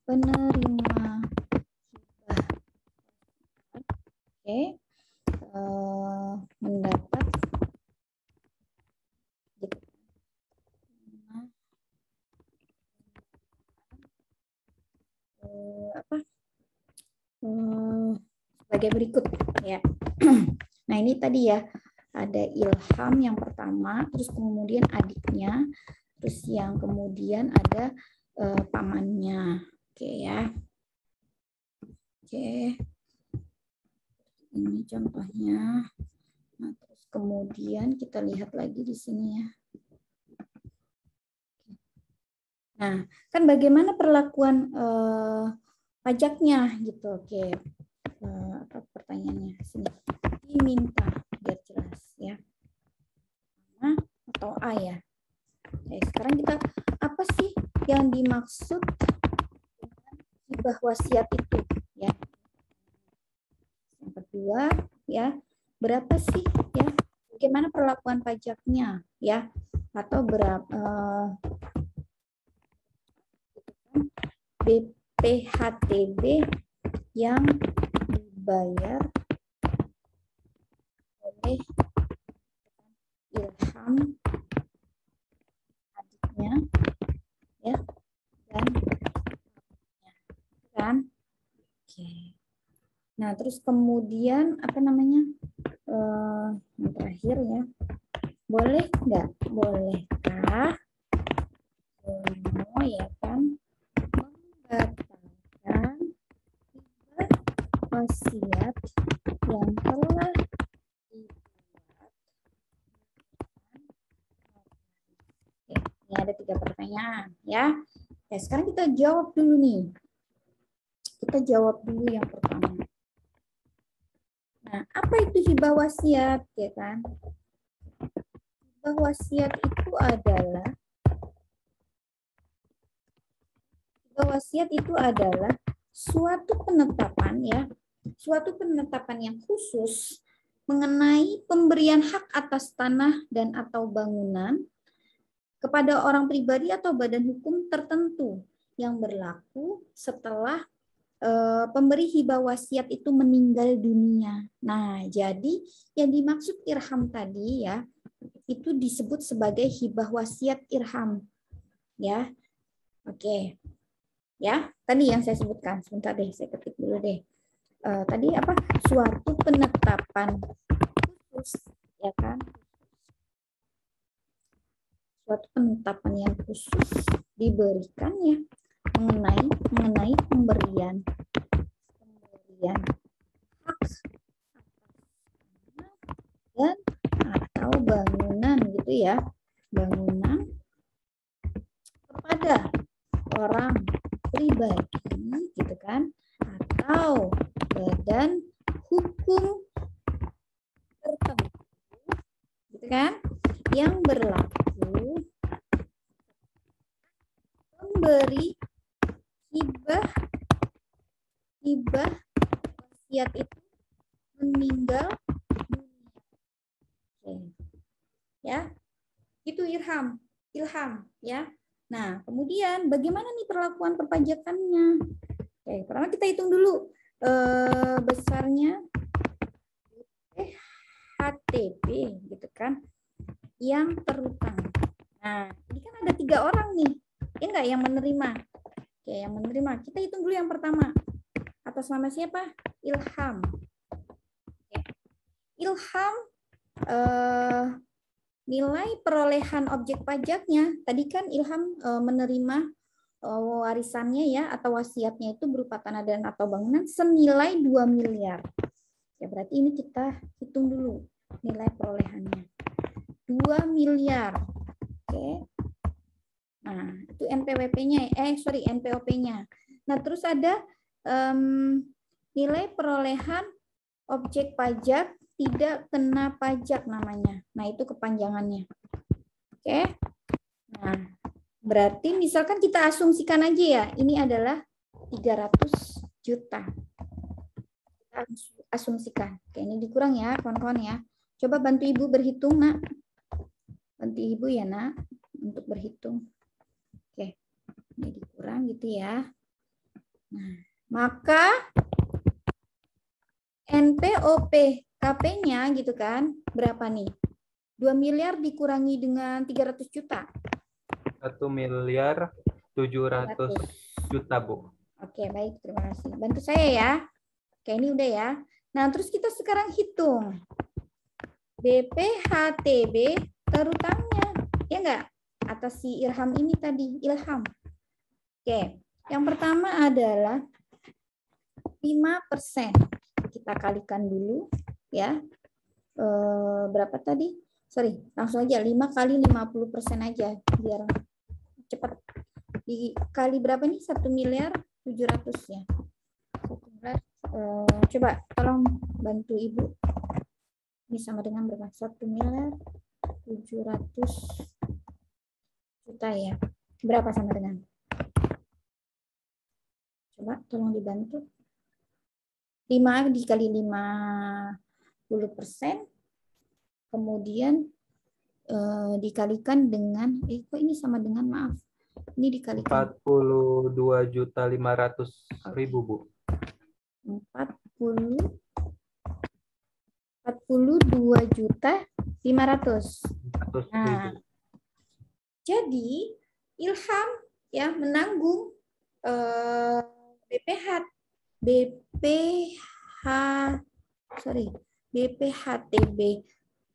[SPEAKER 1] penerima hibah mendapat sebagai berikut ya. Nah, ini tadi ya, ada Ilham yang pertama, terus kemudian adiknya, terus yang kemudian ada pamannya. Oke ya. Oke. Ini contohnya. Nah, terus kemudian kita lihat lagi di sini ya. Nah, kan bagaimana perlakuan pajaknya gitu. Oke. Apa pertanyaannya sini? Diminta biar jelas ya. A atau A ya. Oke, sekarang kita apa sih yang dimaksud dengan hibah wasiat itu ya? Yang kedua ya, berapa sih ya? Bagaimana perlakuan pajaknya ya? Atau berapa BPHTB yang dibayar oleh Ilham adiknya ya, dan kan. Oke. Nah, terus kemudian apa namanya, yang terakhir ya, boleh nggak, bolehkah ya kan membatalkan hibah wasiat yang telah dibuat. Oke, ini ada 3 pertanyaan ya. Oke, sekarang kita jawab dulu nih. Kita jawab dulu yang pertama. Nah, apa itu hibah wasiat ya kan? Hibah wasiat itu adalah Hibah wasiat itu adalah suatu penetapan ya, suatu penetapan yang khusus mengenai pemberian hak atas tanah dan atau bangunan kepada orang pribadi atau badan hukum tertentu yang berlaku setelah pemberi hibah wasiat itu meninggal dunia. Nah, jadi yang dimaksud irham tadi ya, itu disebut sebagai hibah wasiat irham. Ya. Oke. Ya, tadi yang saya sebutkan. Sebentar deh, saya ketik dulu deh. Tadi apa? Suatu penetapan khusus, ya kan? Suatu penetapan yang khusus diberikan ya mengenai pemberian hak dan atau bangunan gitu ya, bangunan kepada orang pribadi gitu kan, atau badan hukum tertentu gitu kan, yang berlaku memberi hibah wasiat itu meninggal dunia. Oke. Ya, itu ilham ya. Nah, kemudian bagaimana nih perlakuan perpajakannya? Oke, pertama kita hitung dulu besarnya HTP gitu kan, yang terutang. Nah, ini kan ada 3 orang nih, ya enggak yang menerima. Oke, yang menerima. Kita hitung dulu yang pertama. Atas nama siapa? Ilham. Oke. Ilham nilai perolehan objek pajaknya. Tadi kan Ilham menerima warisannya ya atau wasiatnya itu berupa tanah dan atau bangunan senilai 2 miliar. Ya berarti ini kita hitung dulu nilai perolehannya. 2 miliar. Oke. Nah, itu NPWP-nya, NPOP-nya. Nah, terus ada nilai perolehan objek pajak tidak kena pajak namanya. Nah, itu kepanjangannya. Oke. Nah, berarti misalkan kita asumsikan aja ya, ini adalah 300 juta. Kita asumsikan. Oke, ini dikurang ya, kawan-kawan ya. Coba bantu Ibu berhitung, Nak. Bantu Ibu ya, Nak, untuk berhitung. Oke. Ini dikurang gitu ya. Nah, maka NPOP KP-nya gitu kan, berapa nih? 2 miliar dikurangi dengan 300 juta.
[SPEAKER 3] 1 miliar 700 juta, Bu.
[SPEAKER 1] Oke, baik. Terima kasih. Bantu saya ya. Oke, ini udah ya. Nah, terus kita sekarang hitung. BPHTB terutangnya. Ya enggak? Atas si Ilham ini tadi. Ilham. Oke. Yang pertama adalah 5%. Kita kalikan dulu. Ya. Berapa tadi? Sorry, langsung aja 5 kali 50% aja biar cepat. Dikali berapa nih? 1 miliar 700 ya. 1 miliar. Coba tolong bantu Ibu. Ini sama dengan berapa? 1 miliar 700 juta ya. Berapa sama dengan? Coba tolong dibantu. 5 dikali 50%. Kemudian dikalikan dengan kok ini sama dengan, maaf. Ini dikalikan
[SPEAKER 3] 42.500.000, Bu.
[SPEAKER 1] 42.500.000. Nah, jadi Ilham ya menanggung BPHTB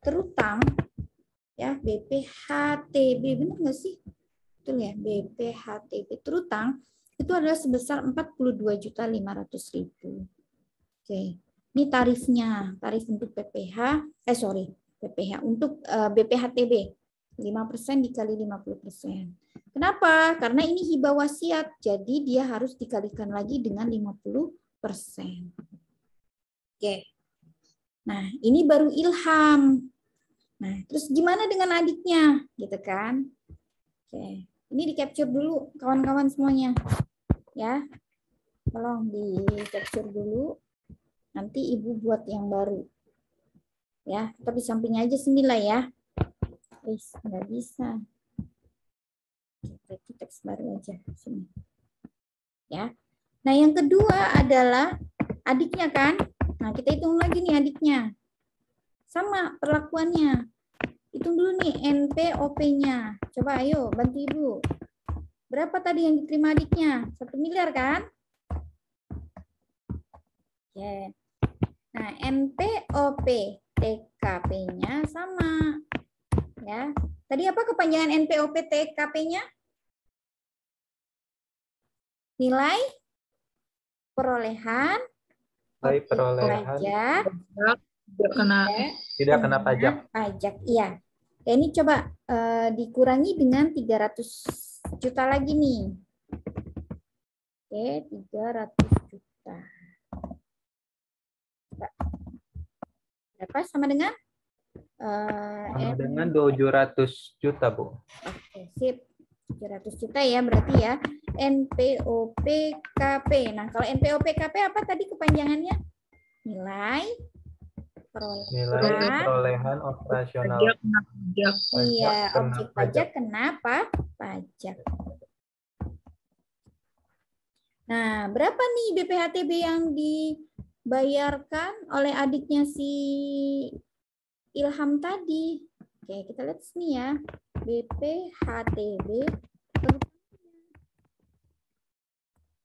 [SPEAKER 1] terutang ya, BPHTB benar nggak sih? Betul ya, BPHTB terutang itu adalah sebesar 42.500.000. Oke, ini tarifnya, tarif untuk PPH untuk BPHTB 5% dikali 50%. Kenapa? Karena ini hibah wasiat, jadi dia harus dikalikan lagi dengan 50%. Oke. Nah, ini baru Ilham. Nah, terus gimana dengan adiknya? Gitu kan? Oke. Ini di capture dulu kawan-kawan semuanya. Ya, tolong di capture dulu. Nanti Ibu buat yang baru. Ya, tapi samping aja sini lah ya. Nggak bisa. Kita teks baru aja sini. Ya. Nah, yang kedua adalah adiknya kan. Nah, kita hitung lagi nih adiknya. Sama perlakuannya. Hitung dulu nih NPOP-nya. Coba ayo bantu Ibu. Berapa tadi yang diterima adiknya? 1 miliar kan? Oke. Nah, NPOP TKP-nya sama. Ya. Tadi apa kepanjangan NPOP TKP-nya? Nilai perolehan pajak
[SPEAKER 3] tidak kena pajak.
[SPEAKER 1] Iya. Oke, ini coba dikurangi dengan 300 juta lagi nih. Oke, 300 juta. Berapa sama dengan?
[SPEAKER 3] Sama dengan 700 juta, Bu.
[SPEAKER 1] Oke, sip. 700 juta ya berarti ya. NPOPKP. Nah, kalau NPOPKP apa tadi kepanjangannya? Nilai
[SPEAKER 3] perolehan operasional.
[SPEAKER 1] Iya, objek pajak kenapa? Pajak. Nah, berapa nih BPHTB yang dibayarkan oleh adiknya si Ilham tadi? Oke, kita lihat sini ya. BPHTB.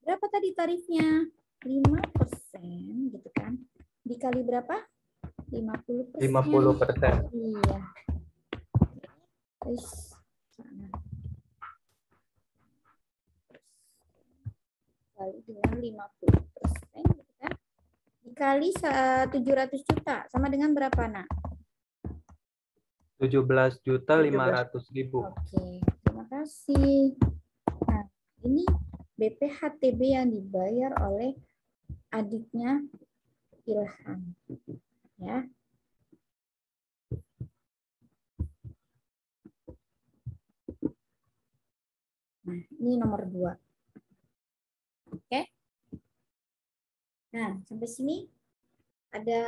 [SPEAKER 1] Berapa tadi tarifnya? 5% gitu kan. Dikali berapa? 50%.
[SPEAKER 3] 50%.
[SPEAKER 1] Iya. Terus sana. Kali dengan 50% gitu kan. Dikali 700 juta sama dengan berapa, Nak?
[SPEAKER 3] 17.500.000.
[SPEAKER 1] Oke, terima kasih. Nah, ini BPHTB yang dibayar oleh adiknya Ilham. Ya. Nah, ini nomor 2. Oke. Nah, sampai sini ada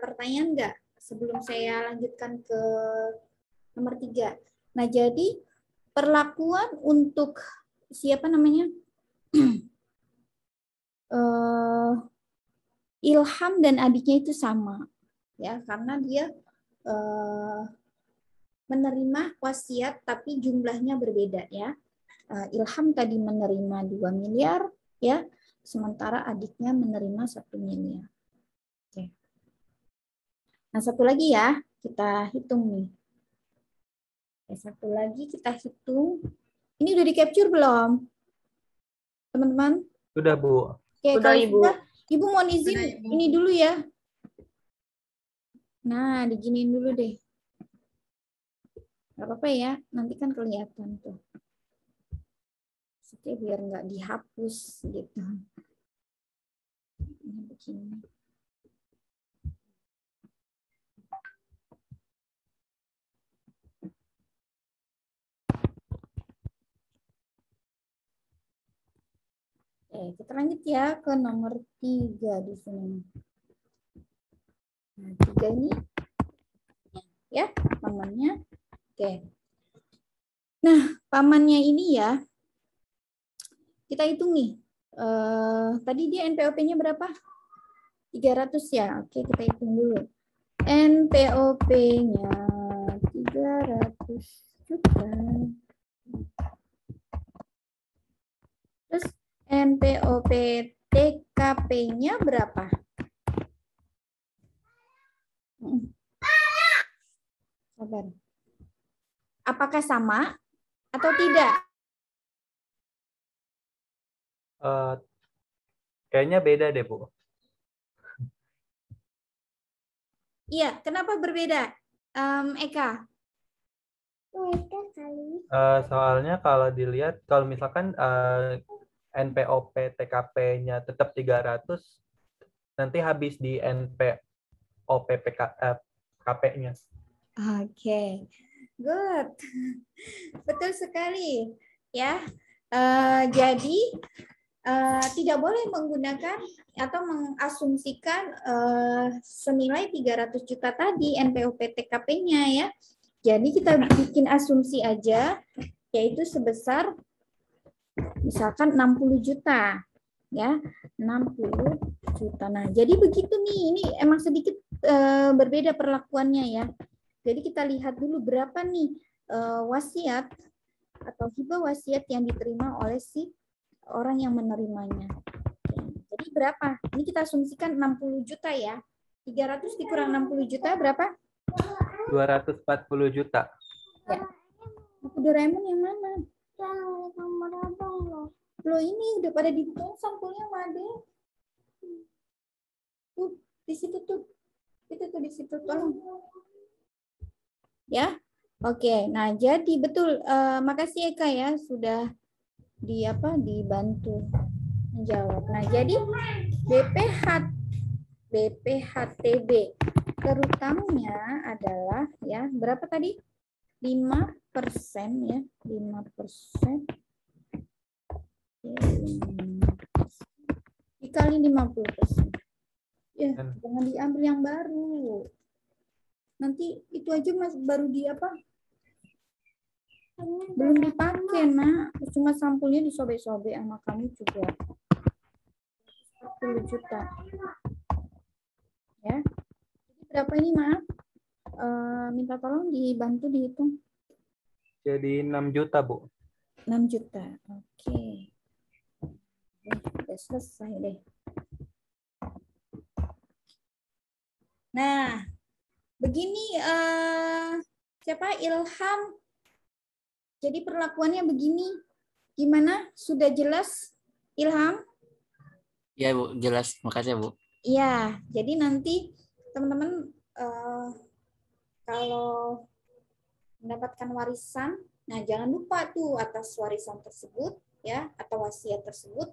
[SPEAKER 1] pertanyaan nggak sebelum saya lanjutkan ke nomor 3? Nah, jadi perlakuan untuk siapa namanya? Ilham dan adiknya itu sama. Ya, karena dia menerima wasiat tapi jumlahnya berbeda ya. Ilham tadi menerima 2 miliar ya, sementara adiknya menerima 1 miliar. Oke. Nah, satu lagi ya, kita hitung nih. Satu lagi kita hitung. Ini udah di-capture belum? Teman-teman?
[SPEAKER 3] Sudah, Bu.
[SPEAKER 1] Oke, kalau sudah, Ibu mohon izin ini dulu ya. Nah, diginiin dulu deh. Gak apa-apa ya, nanti kan kelihatan tuh. Maksudnya biar nggak dihapus gitu. Ini begini. Oke, kita lanjut ya ke nomor 3 di sini. Nah, 3 ini ya pamannya. Oke. Nah, pamannya ini ya, kita hitung nih. Tadi dia NPOP-nya berapa? 300 ya. Oke, kita hitung dulu. NPOP-nya 300 juta. Terus NPOP TKP-nya berapa? Sabar. Apakah sama atau tidak?
[SPEAKER 3] Kayaknya beda deh, Bu.
[SPEAKER 1] Iya, kenapa berbeda? Eka?
[SPEAKER 3] Soalnya kalau dilihat, kalau misalkan NPOP TKP-nya tetap 300, nanti habis di NPOP KP-nya.
[SPEAKER 1] Oke, good. Betul sekali. Ya, jadi tidak boleh menggunakan atau mengasumsikan senilai 300 juta tadi NPWP TKP-nya ya. Jadi kita bikin asumsi aja yaitu sebesar misalkan 60 juta ya, 60 juta. Nah, jadi begitu nih. Ini emang sedikit berbeda perlakuannya ya. Jadi kita lihat dulu berapa nih wasiat atau hibah wasiat yang diterima oleh si orang yang menerimanya. Jadi berapa? Ini kita asumsikan 60 juta ya. 300 dikurang 60 juta berapa?
[SPEAKER 3] 240 juta.
[SPEAKER 1] Ya. Buku Doraemon yang mana? Loh ini udah pada dihitung sampulnya Made. Tuh, di situ tuh. Itu tuh di situ tolong. Ya. Oke, nah jadi betul makasih Eka ya sudah dibantu menjawab. Nah, jadi BPHTB terutangnya adalah ya berapa tadi? 5% ya, 5%. Dikali 50%. Ya, jangan diambil yang baru. Nanti itu aja Mas baru belum dipakai, Nak. Cuma sampulnya disobek-sobek sama kamu juga. 40 juta. Ya. Jadi berapa ini, maaf? Minta tolong dibantu dihitung.
[SPEAKER 3] Jadi 6 juta, Bu.
[SPEAKER 1] 6 juta. Oke. Udah selesai deh. Nah, begini siapa Ilham? Jadi perlakuannya begini. Gimana? Sudah jelas, Ilham?
[SPEAKER 5] Ya, Bu. Jelas. Makasih, Bu.
[SPEAKER 1] Iya. Jadi nanti teman-teman kalau mendapatkan warisan, nah jangan lupa tuh atas warisan tersebut ya atau wasiat tersebut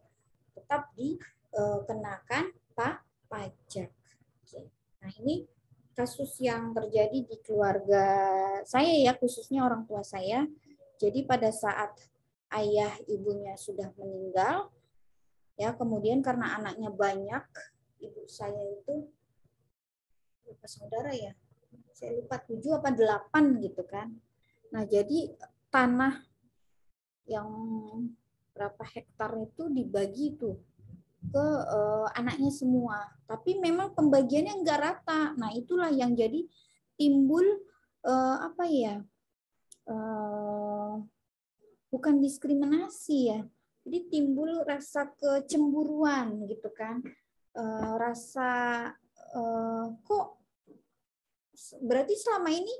[SPEAKER 1] tetap dikenakan pajak. Oke. Nah ini kasus yang terjadi di keluarga saya ya, khususnya orang tua saya. Jadi pada saat ayah ibunya sudah meninggal, ya kemudian karena anaknya banyak, ibu saya itu berapa saudara ya? Saya lupa 7 apa 8 gitu kan. Nah jadi tanah yang berapa hektar itu dibagi tuh ke anaknya semua. Tapi memang pembagiannya enggak rata. Nah itulah yang jadi timbul bukan diskriminasi ya. Jadi timbul rasa kecemburuan gitu kan. Rasa kok berarti selama ini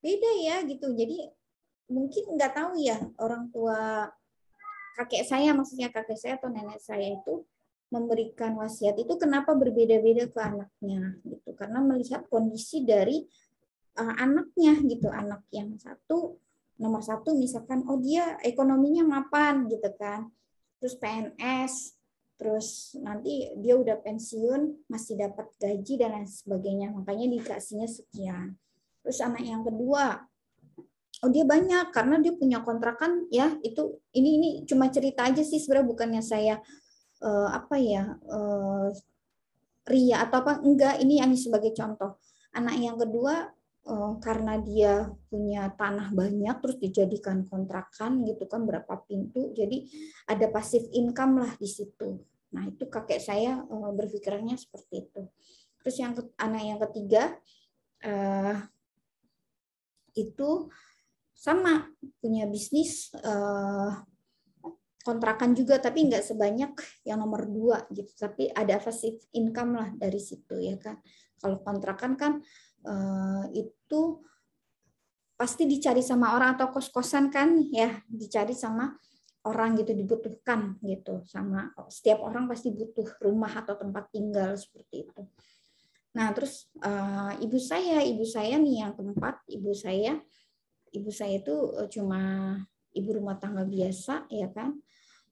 [SPEAKER 1] beda ya gitu. Jadi mungkin nggak tahu ya orang tua kakek saya, maksudnya kakek saya atau nenek saya itu memberikan wasiat itu kenapa berbeda-beda ke anaknya gitu. Karena melihat kondisi dari anaknya gitu. Anak yang nomor satu misalkan dia ekonominya mapan gitu kan. Terus PNS, terus nanti dia udah pensiun masih dapat gaji dan lain sebagainya. Makanya dikasihnya sekian. Terus anak yang kedua, dia banyak karena dia punya kontrakan ya. Itu ini cuma cerita aja sih sebenarnya, bukannya saya ria atau apa, enggak, ini hanya sebagai contoh. Anak yang kedua karena dia punya tanah banyak terus dijadikan kontrakan gitu kan, berapa pintu, jadi ada passive income lah di situ. Nah itu kakek saya berpikirannya seperti itu. Terus anak yang ketiga itu sama punya bisnis kontrakan juga, tapi nggak sebanyak yang nomor 2 gitu, tapi ada passive income lah dari situ ya kan. Kalau kontrakan kan itu pasti dicari sama orang, atau kos-kosan kan ya dicari sama orang gitu, dibutuhkan gitu, sama setiap orang pasti butuh rumah atau tempat tinggal seperti itu. Nah terus ibu saya nih yang keempat, ibu saya itu cuma ibu rumah tangga biasa ya kan.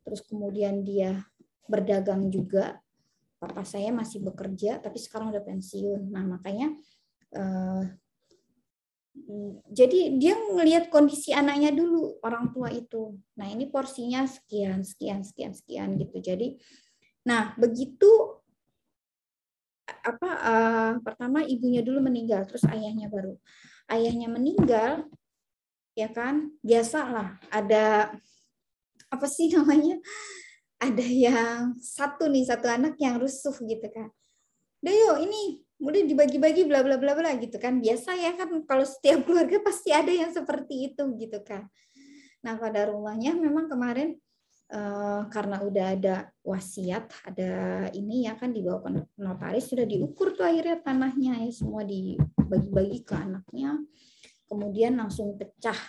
[SPEAKER 1] Terus kemudian dia berdagang juga. Papa saya masih bekerja tapi sekarang udah pensiun. Nah makanya Jadi dia ngelihat kondisi anaknya dulu, orang tua itu. Nah, ini porsinya sekian gitu. Jadi, nah begitu pertama ibunya dulu meninggal, terus ayahnya baru. Ayahnya meninggal, ya kan? Biasalah ada apa sih namanya? Ada yang satu anak yang rusuh gitu kan. Udah yuk ini udah dibagi-bagi bla bla bla bla gitu kan. Biasa ya kan kalau setiap keluarga pasti ada yang seperti itu gitu kan. Nah, pada rumahnya memang kemarin karena udah ada wasiat, ada ini ya kan dibawa ke notaris, sudah diukur tuh akhirnya tanahnya ya semua dibagi-bagi ke anaknya. Kemudian langsung pecah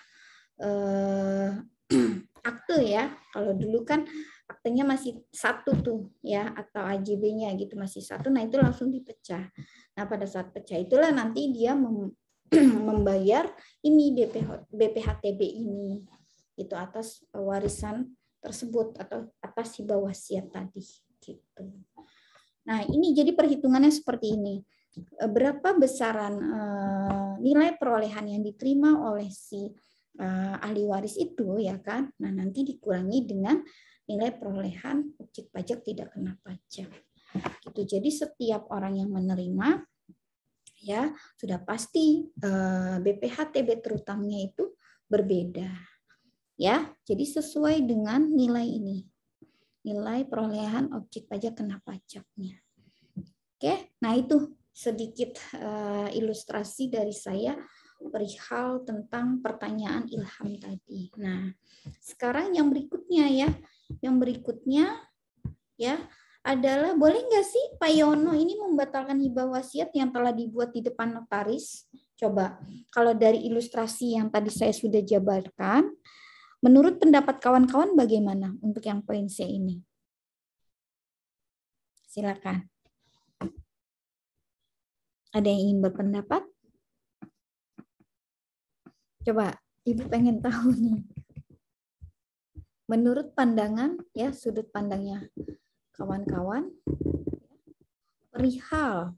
[SPEAKER 1] akte ya. Kalau dulu kan aktenya masih satu tuh ya, atau AJB-nya gitu masih satu, nah itu langsung dipecah. Nah pada saat pecah itulah nanti dia membayar ini BPHTB ini itu atas warisan tersebut atau atas hibah wasiat tadi gitu. Nah ini jadi perhitungannya seperti ini. Berapa besaran nilai perolehan yang diterima oleh si ahli waris itu ya kan? Nah nanti dikurangi dengan nilai perolehan objek pajak tidak kena pajak. Gitu. Jadi setiap orang yang menerima ya sudah pasti BPHTB terutamnya itu berbeda. Ya, jadi sesuai dengan nilai ini. Nilai perolehan objek pajak kena pajaknya. Oke, nah itu sedikit ilustrasi dari saya perihal tentang pertanyaan Ilham tadi. Nah, sekarang yang berikutnya ya. Yang berikutnya ya adalah boleh nggak sih Pak Yono ini membatalkan hibah wasiat yang telah dibuat di depan notaris? Coba, kalau dari ilustrasi yang tadi saya sudah jabarkan, menurut pendapat kawan-kawan bagaimana untuk yang poin C ini? Silakan. Ada yang ingin berpendapat? Coba, Ibu pengen tahu nih. Menurut pandangan, ya sudut pandangnya kawan-kawan, perihal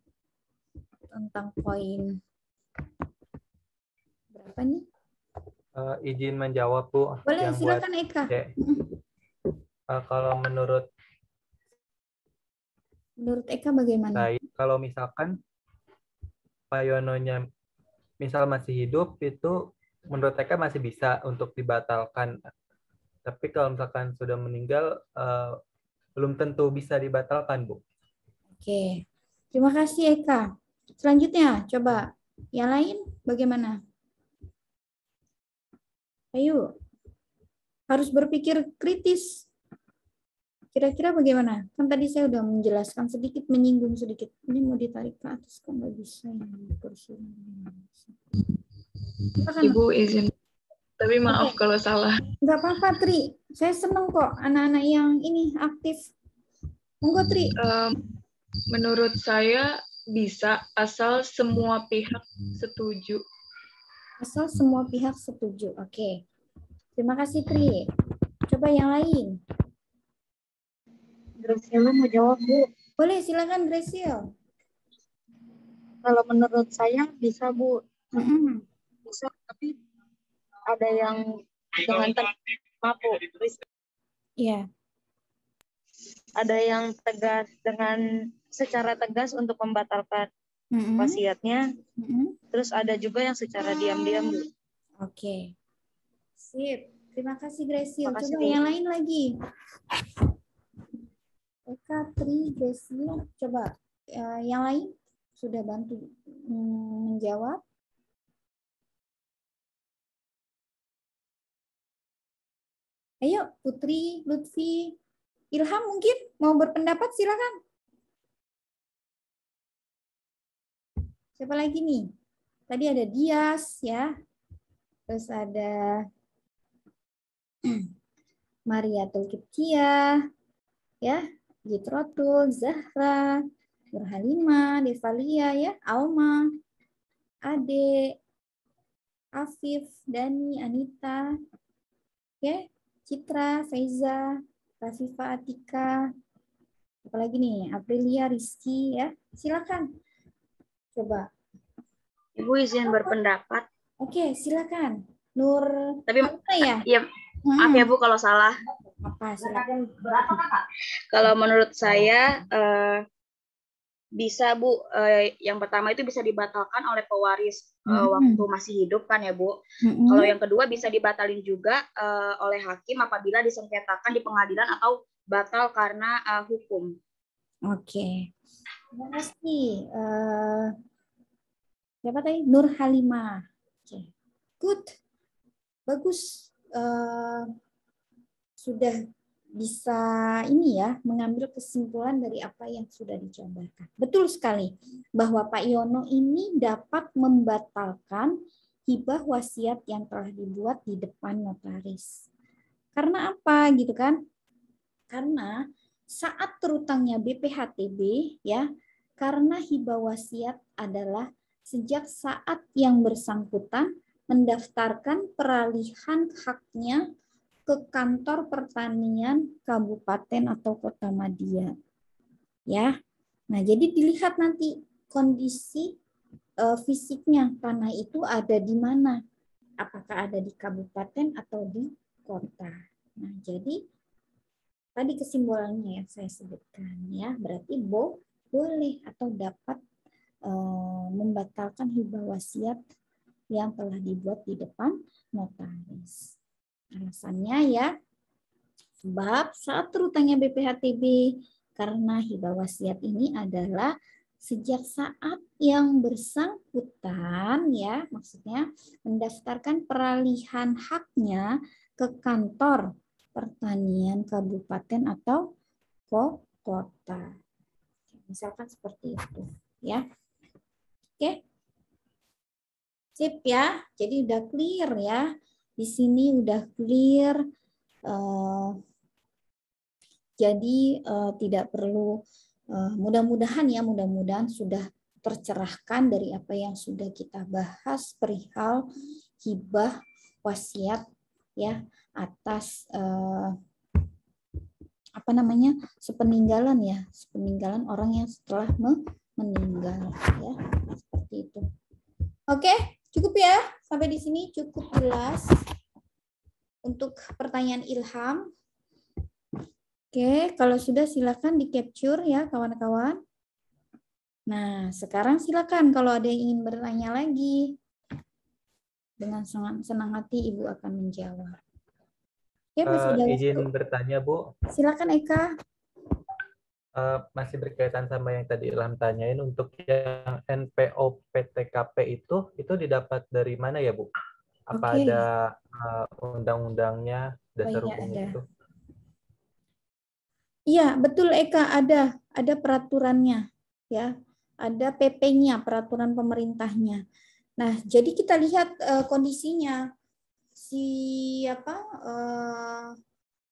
[SPEAKER 1] tentang poin berapa nih?
[SPEAKER 3] Izin menjawab Bu.
[SPEAKER 1] Boleh,
[SPEAKER 3] yang
[SPEAKER 1] silakan
[SPEAKER 3] buat
[SPEAKER 1] Eka.
[SPEAKER 3] Kalau menurut
[SPEAKER 1] Eka bagaimana?
[SPEAKER 3] saya, kalau misalkan Pak Yononya misal masih hidup, itu menurut Eka masih bisa untuk dibatalkan. Tapi kalau misalkan sudah meninggal, belum tentu bisa dibatalkan, Bu.
[SPEAKER 1] Oke, terima kasih Eka. Selanjutnya, coba yang lain bagaimana? Ayo, harus berpikir kritis. Kira-kira bagaimana? Kan tadi saya udah menjelaskan sedikit, menyinggung sedikit. Ini mau ditarik ke atas, kok nggak bisa ya?
[SPEAKER 6] Ibu izin, tapi maaf kalau salah.
[SPEAKER 1] Nggak apa-apa, Tri. Saya seneng kok anak-anak yang ini aktif. Monggo, Tri.
[SPEAKER 6] Menurut saya bisa asal semua pihak setuju.
[SPEAKER 1] Asal semua pihak setuju. Oke. Terima kasih, Tri. Coba yang lain.
[SPEAKER 7] Graciela mau jawab, Bu.
[SPEAKER 1] Boleh, silakan Graciel.
[SPEAKER 7] Kalau menurut saya bisa, Bu. Bisa, tapi ada yang dengan maaf, Bu.
[SPEAKER 1] Iya.
[SPEAKER 7] Ada yang tegas dengan secara tegas untuk membatalkan wasiatnya. Terus ada juga yang secara diam-diam, Bu.
[SPEAKER 1] Oke. Sip. Terima kasih Graciel.
[SPEAKER 7] Makasih,
[SPEAKER 1] Coba yang lain lagi. Eka, Tri, Graciel. Coba yang lain sudah bantu menjawab. Ayo, Putri, Lutfi, Ilham mungkin mau berpendapat, silakan. Siapa lagi nih? Tadi ada Dias ya. Terus ada Mariatul Kiptia, ya, Jitrotul, Zahra, Nurhalima, Devalia, ya, Alma, Ade, Afif, Dani, Anita, ya, Citra, Faiza, Rafifa, Atika, apalagi nih, Aprilia, Rizky, ya, silakan. Coba.
[SPEAKER 7] Ibu izin berpendapat.
[SPEAKER 1] Oke, silakan. Nur
[SPEAKER 8] Tapi
[SPEAKER 1] apa ya?
[SPEAKER 8] Iya, maaf ya Bu kalau salah.
[SPEAKER 1] Apa, silakan.
[SPEAKER 8] Kalau menurut saya bisa Bu, yang pertama itu bisa dibatalkan oleh pewaris waktu masih hidup kan ya Bu. Kalau yang kedua bisa dibatalin juga oleh hakim apabila disengketakan di pengadilan atau batal karena hukum.
[SPEAKER 1] Oke. Terima kasih. Siapa tadi? Nur Halimah. Oke. Good. Bagus. Sudah bisa ini ya, mengambil kesimpulan dari apa yang sudah dijabarkan. Betul sekali bahwa Pak Yono ini dapat membatalkan hibah wasiat yang telah dibuat di depan notaris. Karena apa gitu kan? Karena saat terutangnya BPHTB ya, karena hibah wasiat adalah sejak saat yang bersangkutan mendaftarkan peralihan haknya ke kantor pertanian kabupaten atau kota Madia. Ya. Nah, jadi dilihat nanti kondisi fisiknya tanah itu ada di mana? Apakah ada di kabupaten atau di kota. Nah, jadi tadi kesimpulannya yang saya sebutkan ya, berarti boleh atau dapat membatalkan hibah wasiat yang telah dibuat di depan notaris. Alasannya ya, sebab saat terutangnya BPHTB karena hibah wasiat ini adalah sejak saat yang bersangkutan ya, maksudnya mendaftarkan peralihan haknya ke kantor pertanian kabupaten atau kota. Misalkan seperti itu ya. Oke. Sip ya. Jadi udah clear ya. Di sini udah clear, jadi tidak perlu, mudah-mudahan sudah tercerahkan dari apa yang sudah kita bahas perihal hibah wasiat ya atas sepeninggalan orang yang setelah meninggal ya, seperti itu. Oke. Cukup ya, sampai di sini cukup jelas untuk pertanyaan Ilham. Oke, kalau sudah silakan di-capture ya kawan-kawan. Nah, sekarang silakan kalau ada yang ingin bertanya lagi. Dengan senang hati Ibu akan menjawab. Oke, masih ada
[SPEAKER 3] izin
[SPEAKER 1] waktu.
[SPEAKER 3] bertanya, Bu.
[SPEAKER 1] Silakan Eka.
[SPEAKER 3] Masih berkaitan sama yang tadi Ilham tanyain, untuk yang NPO PTKP itu didapat dari mana ya Bu? Apa ada undang-undangnya, dasar hukumnya itu?
[SPEAKER 1] Iya, betul Eka, ada peraturannya ya. Ada PP-nya, peraturan pemerintahnya. Nah, jadi kita lihat kondisinya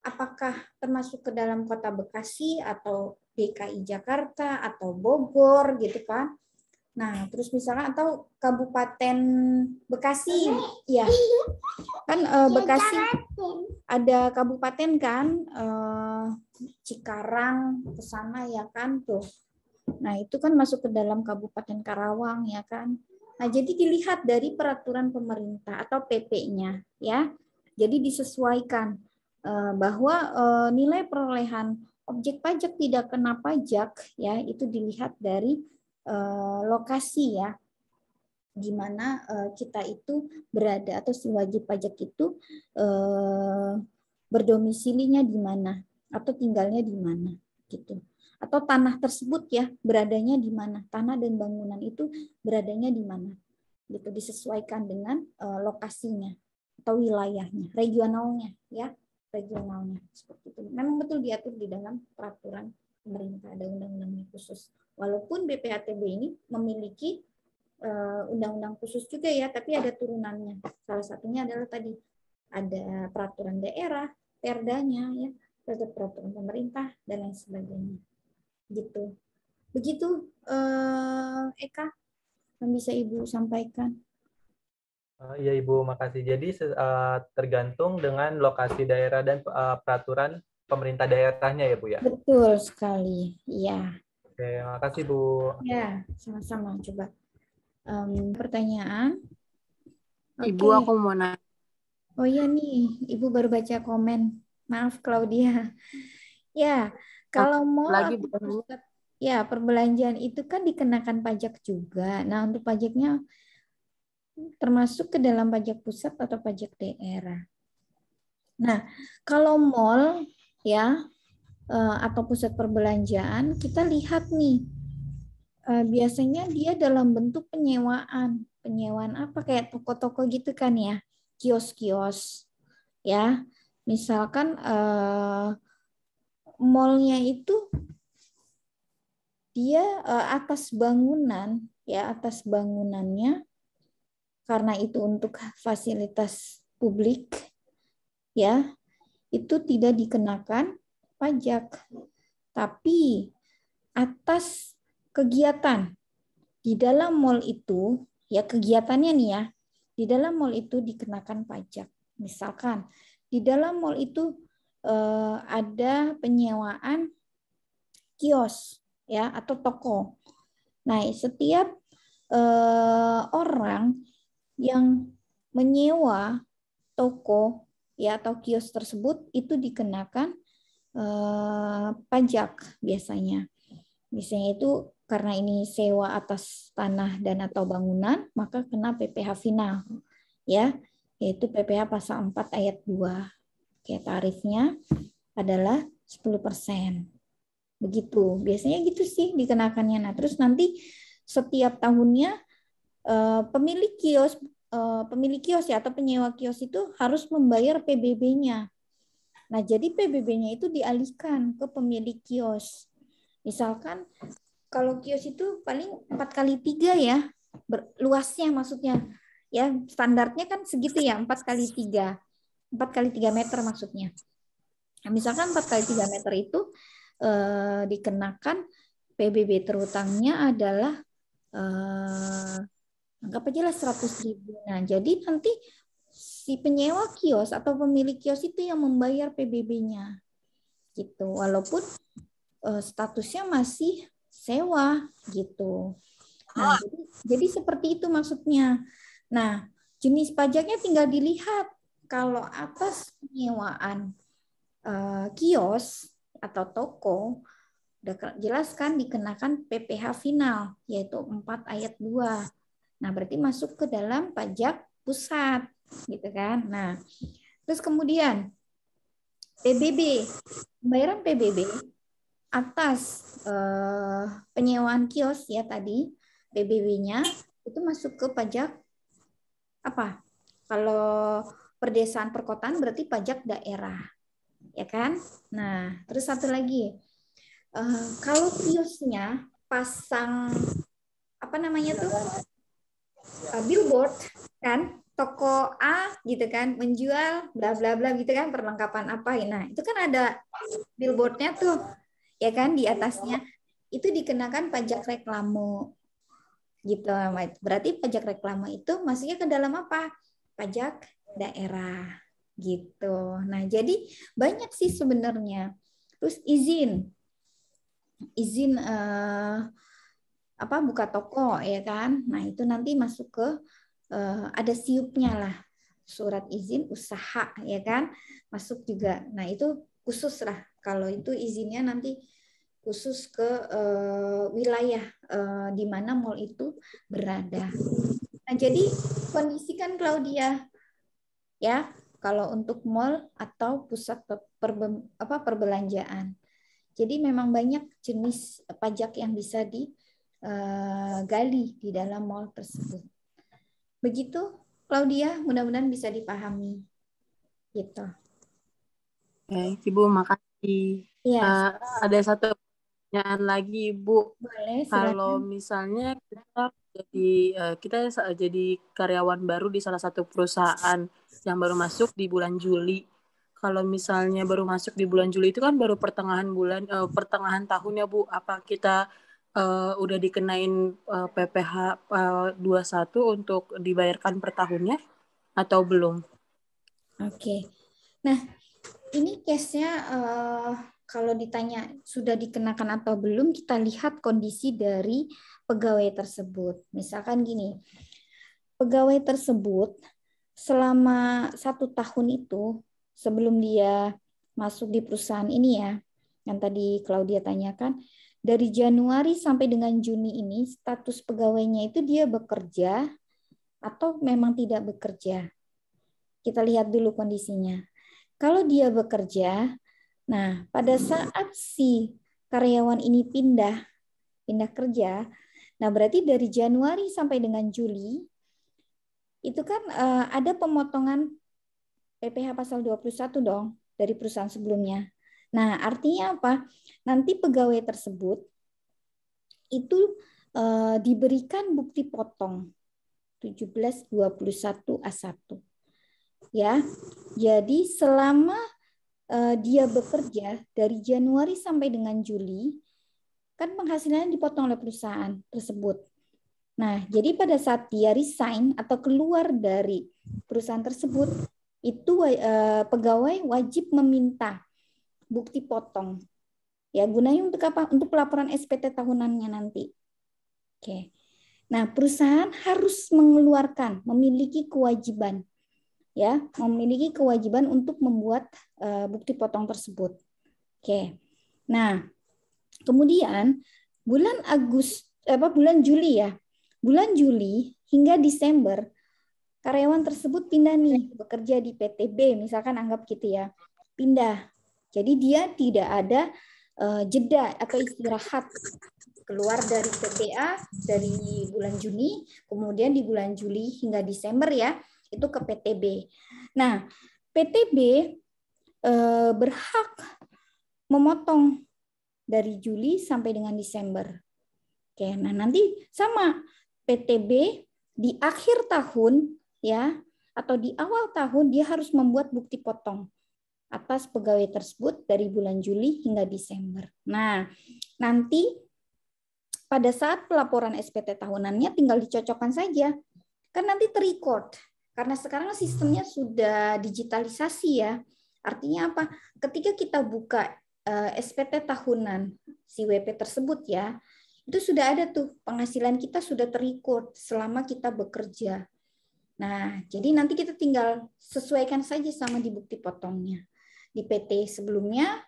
[SPEAKER 1] apakah termasuk ke dalam kota Bekasi atau DKI Jakarta atau Bogor gitu kan. Nah, terus misalkan atau Kabupaten Bekasi, ya kan Bekasi ada kabupaten kan, Cikarang ke sana ya kan tuh. Nah, itu kan masuk ke dalam Kabupaten Karawang ya kan. Nah, jadi dilihat dari peraturan pemerintah atau PP-nya ya. Jadi disesuaikan bahwa nilai perolehan objek pajak tidak kena pajak ya, itu dilihat dari lokasi ya, di mana kita itu berada atau si wajib pajak itu berdomisilinya di mana atau tinggalnya di mana gitu. Atau tanah tersebut ya beradanya di mana, tanah dan bangunan itu beradanya di mana gitu, disesuaikan dengan lokasinya atau wilayahnya, regionalnya ya, regionalnya seperti itu. Memang betul diatur di dalam peraturan pemerintah, ada undang-undangnya khusus. Walaupun BPHTB ini memiliki undang-undang khusus juga ya, tapi ada turunannya. Salah satunya adalah tadi ada peraturan daerah, perdanya ya, peraturan pemerintah dan lain sebagainya. Gitu. Begitu Eka yang bisa Ibu sampaikan.
[SPEAKER 3] Iya Ibu, makasih. Jadi tergantung dengan lokasi daerah dan peraturan pemerintah daerahnya ya Bu ya?
[SPEAKER 1] Betul sekali, iya.
[SPEAKER 3] Oke, makasih Bu.
[SPEAKER 1] Ya, sama-sama. Coba pertanyaan.
[SPEAKER 4] Ibu, aku mau nanya.
[SPEAKER 1] Oh iya nih, Ibu baru baca komen. Maaf Claudia. Ya, kalau mall
[SPEAKER 4] Lagi
[SPEAKER 1] atau pusat ya perbelanjaan itu kan dikenakan pajak juga. Nah, untuk pajaknya termasuk ke dalam pajak pusat atau pajak daerah. Nah, kalau mall ya atau pusat perbelanjaan, kita lihat nih biasanya dia dalam bentuk penyewaan. Penyewaan apa? Kayak toko-toko gitu kan ya, kios-kios ya. Misalkan mallnya itu dia atas bangunan ya, atas bangunannya karena itu untuk fasilitas publik ya, itu tidak dikenakan pajak. Tapi atas kegiatan di dalam mall itu, ya kegiatannya nih ya, di dalam mall itu dikenakan pajak. Misalkan di dalam mall itu ada penyewaan kios ya atau toko. Nah, setiap orang yang menyewa toko ya atau kios tersebut itu dikenakan pajak biasanya. Misalnya itu karena ini sewa atas tanah dan atau bangunan, maka kena PPh final ya, yaitu PPh pasal 4 ayat 2. Oke, tarifnya adalah 10%. Begitu. Biasanya gitu sih dikenakannya. Nah, terus nanti setiap tahunnya pemilik kios ya atau penyewa kios itu harus membayar PBB-nya. Nah, jadi PBB-nya itu dialihkan ke pemilik kios. Misalkan kalau kios itu paling 4x3 ya, luasnya maksudnya. Ya, standarnya kan segitu ya, 4x3. 4x3 meter maksudnya. Nah, misalkan 4x3 meter itu dikenakan PBB terutangnya adalah anggap aja lah 100.000. Nah, jadi nanti si penyewa kios atau pemilik kios itu yang membayar PBB-nya. Gitu. Walaupun statusnya masih sewa gitu. Nah, jadi seperti itu maksudnya. Nah, jenis pajaknya tinggal dilihat. Kalau atas penyewaan kios atau toko, udah jelas kan dikenakan PPh final, yaitu 4 ayat 2. Nah, berarti masuk ke dalam pajak pusat, gitu kan. Nah, terus kemudian PBB, pembayaran PBB atas penyewaan kios ya tadi, PBB-nya itu masuk ke pajak apa? Kalau perdesaan perkotaan berarti pajak daerah, ya kan? Nah, terus satu lagi, kalau kiosnya pasang apa namanya tuh billboard kan, toko A gitu kan menjual bla bla bla gitu kan, perlengkapan apa, nah itu kan ada billboardnya tuh ya kan, di atasnya itu dikenakan pajak reklame gitu. Berarti pajak reklame itu masuknya ke dalam apa? Pajak daerah gitu. Nah, jadi banyak sih sebenarnya. Terus izin apa buka toko ya kan. Nah, itu nanti masuk ke ada siupnya lah. Surat izin usaha ya kan. Masuk juga. Nah, itu khusus lah. Kalau itu izinnya nanti khusus ke wilayah di mana mall itu berada. Nah, jadi kondisikan Claudia ya, kalau untuk mall atau pusat perbelanjaan. Jadi memang banyak jenis pajak yang bisa digali di dalam mall tersebut. Begitu Claudia, mudah-mudahan bisa dipahami. Gitu.
[SPEAKER 4] Oke, Ibu, makasih.
[SPEAKER 1] Ya.
[SPEAKER 4] Ada satu pertanyaan lagi, Ibu.
[SPEAKER 1] Boleh,
[SPEAKER 4] kalau misalnya kita jadi karyawan baru di salah satu perusahaan yang baru masuk di bulan Juli. Kalau misalnya baru masuk di bulan Juli itu kan baru pertengahan tahun ya Bu. Apa kita udah dikenain PPh 21 untuk dibayarkan per tahunnya atau belum?
[SPEAKER 1] Oke. Nah, ini case-nya kalau ditanya sudah dikenakan atau belum, kita lihat kondisi dari pegawai tersebut. Misalkan gini, pegawai tersebut selama 1 tahun itu sebelum dia masuk di perusahaan ini ya, yang tadi Claudia tanyakan, dari Januari sampai dengan Juni ini status pegawainya itu dia bekerja atau memang tidak bekerja. Kita lihat dulu kondisinya. Kalau dia bekerja, nah pada saat si karyawan ini pindah kerja, nah berarti dari Januari sampai dengan Juli itu kan ada pemotongan PPh pasal 21 dong dari perusahaan sebelumnya. Nah, artinya apa? Nanti pegawai tersebut itu diberikan bukti potong 1721A1. Ya. Jadi selama dia bekerja dari Januari sampai dengan Juli, kan penghasilannya dipotong oleh perusahaan tersebut. Nah, jadi pada saat dia resign atau keluar dari perusahaan tersebut, itu pegawai wajib meminta bukti potong. Ya, gunanya untuk apa? Untuk pelaporan SPT tahunannya nanti. Oke. Nah, perusahaan harus memiliki kewajiban, ya, memiliki kewajiban untuk membuat bukti potong tersebut. Oke. Nah, kemudian bulan Juli ya. Bulan Juli hingga Desember karyawan tersebut pindah nih bekerja di PTB, misalkan anggap gitu ya. Pindah. Jadi dia tidak ada jeda atau istirahat, keluar dari PTA dari bulan Juni, kemudian di bulan Juli hingga Desember ya, itu ke PTB. Nah, PTB berhak memotong dari Juli sampai dengan Desember. Oke, nah nanti sama PTB di akhir tahun ya atau di awal tahun dia harus membuat bukti potong atas pegawai tersebut dari bulan Juli hingga Desember. Nah, nanti pada saat pelaporan SPT tahunannya tinggal dicocokkan saja. Kan nanti terrecord. Karena sekarang sistemnya sudah digitalisasi ya. Artinya apa? Ketika kita buka SPT tahunan si WP tersebut ya, itu sudah ada tuh penghasilan kita sudah terrecord selama kita bekerja. Nah, jadi nanti kita tinggal sesuaikan saja sama di bukti potongnya. Di PT sebelumnya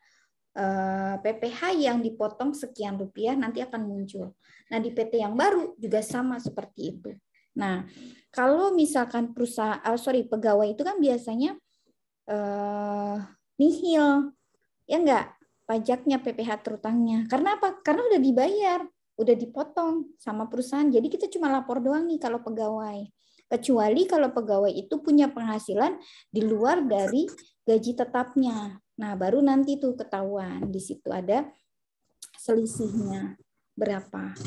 [SPEAKER 1] PPh yang dipotong sekian rupiah nanti akan muncul. Nah, di PT yang baru juga sama seperti itu. Nah, kalau misalkan pegawai itu kan biasanya nihil, ya enggak, pajaknya PPh terutangnya. Karena apa? Karena udah dibayar, udah dipotong sama perusahaan. Jadi kita cuma lapor doang nih kalau pegawai. Kecuali kalau pegawai itu punya penghasilan di luar dari gaji tetapnya. Nah, baru nanti tuh ketahuan. Di situ ada selisihnya berapa.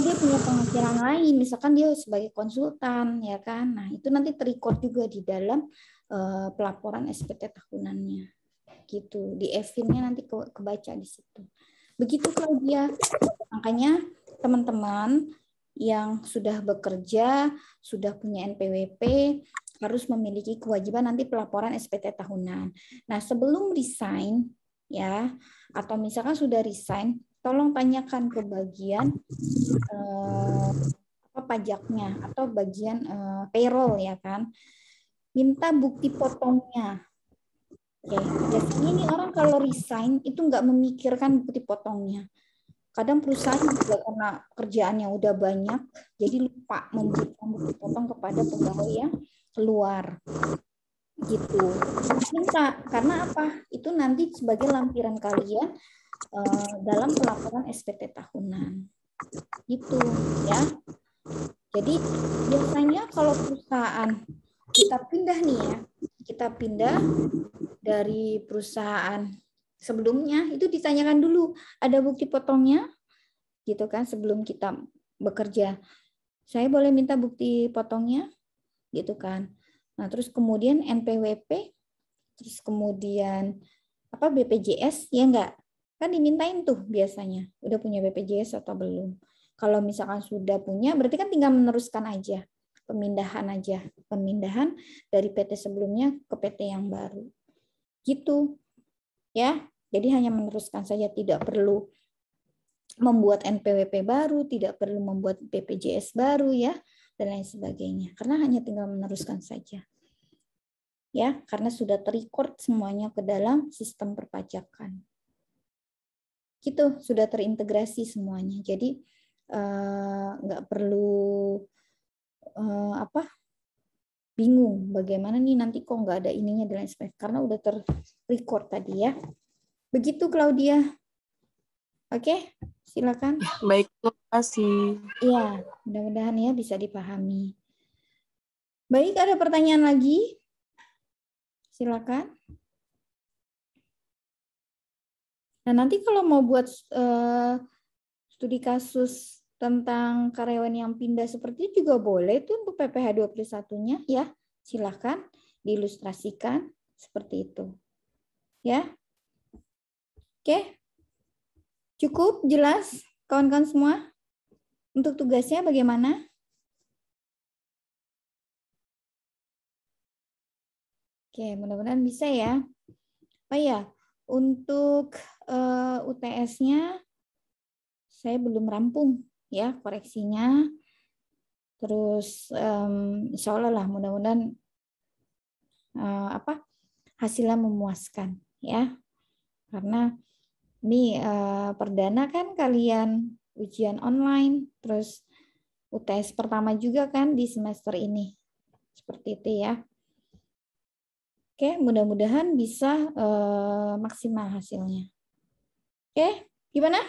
[SPEAKER 1] Dia punya penghasilan lain, misalkan dia sebagai konsultan, ya kan. Nah, itu nanti terrecord juga di dalam pelaporan SPT tahunannya. Gitu. Di Evin-nya nanti kebaca di situ. Begitu Claudia. Makanya teman-teman yang sudah bekerja, sudah punya NPWP, harus memiliki kewajiban nanti pelaporan SPT tahunan. Nah, sebelum resign, ya, atau misalkan sudah resign, tolong tanyakan ke bagian pajaknya atau bagian payroll, ya kan. Minta bukti potongnya. Oke, biasanya ini orang kalau resign itu nggak memikirkan bukti potongnya. Kadang perusahaan juga karena kerjaannya udah banyak, jadi lupa memberikan bukti potong kepada pegawai yang keluar. Gitu. Minta, karena apa? Itu nanti sebagai lampiran kalian dalam pelaporan SPT tahunan. Gitu, ya. Jadi biasanya kalau perusahaan kita pindah nih ya, kita pindah dari perusahaan sebelumnya, itu ditanyakan dulu, ada bukti potongnya? Gitu kan, sebelum kita bekerja. Saya boleh minta bukti potongnya? Gitu kan. Nah, terus kemudian NPWP, terus kemudian BPJS, ya enggak? Kan dimintain tuh biasanya, udah punya BPJS atau belum. Kalau misalkan sudah punya, berarti kan tinggal meneruskan aja, pemindahan dari PT sebelumnya ke PT yang baru. Gitu. Ya, jadi hanya meneruskan saja, tidak perlu membuat NPWP baru, tidak perlu membuat BPJS baru ya. dan lain sebagainya. Karena hanya tinggal meneruskan saja. Ya, karena sudah terrecord semuanya ke dalam sistem perpajakan. Gitu, sudah terintegrasi semuanya. Jadi nggak perlu bingung bagaimana nih nanti kok nggak ada ininya dan lain sebagainya karena udah terrecord tadi ya. Begitu Claudia. Oke, silakan.
[SPEAKER 4] Baik, terima kasih.
[SPEAKER 1] Iya, mudah-mudahan ya bisa dipahami. Baik, ada pertanyaan lagi? Silakan. Nah, nanti kalau mau buat studi kasus tentang karyawan yang pindah seperti itu juga boleh tuh untuk PPH 21-nya ya. Silakan diilustrasikan seperti itu. Ya. Oke. Cukup jelas kawan-kawan semua? Untuk tugasnya bagaimana? Oke, mudah-mudahan bisa ya. Oh ya, untuk UTS-nya saya belum rampung ya koreksinya. Terus insya Allah lah mudah-mudahan hasilnya memuaskan ya. Karena ini perdana kan kalian ujian online, terus UTS pertama juga kan di semester ini. Seperti itu ya. Oke, mudah-mudahan bisa maksimal hasilnya. Oke, gimana?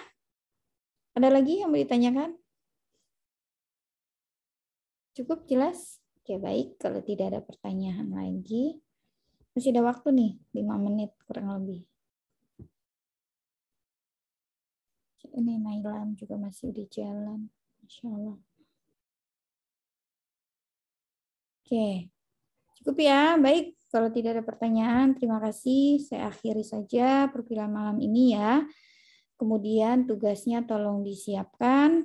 [SPEAKER 1] Ada lagi yang mau ditanyakan? Cukup jelas? Oke, baik. Kalau tidak ada pertanyaan lagi, masih ada waktu nih, 5 menit kurang lebih. Ini Nailam juga masih di jalan. Insya Allah. Oke, cukup ya. Baik, kalau tidak ada pertanyaan, terima kasih. Saya akhiri saja perkuliahan malam ini ya. Kemudian tugasnya tolong disiapkan.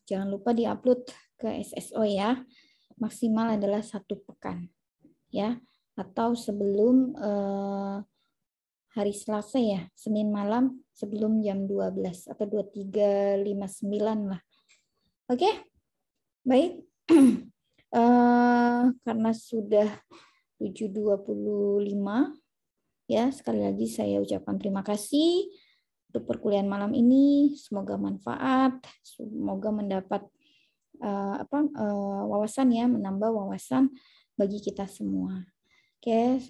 [SPEAKER 1] Jangan lupa diupload ke SSO ya. Maksimal adalah 1 pekan ya. Atau sebelum hari Selasa ya, Senin malam sebelum jam 12 atau 23.59 lah. Oke, baik. Karena sudah 7.25 ya, sekali lagi saya ucapkan terima kasih untuk perkuliahan malam ini. Semoga manfaat, semoga mendapat wawasan ya, menambah wawasan bagi kita semua. Oke,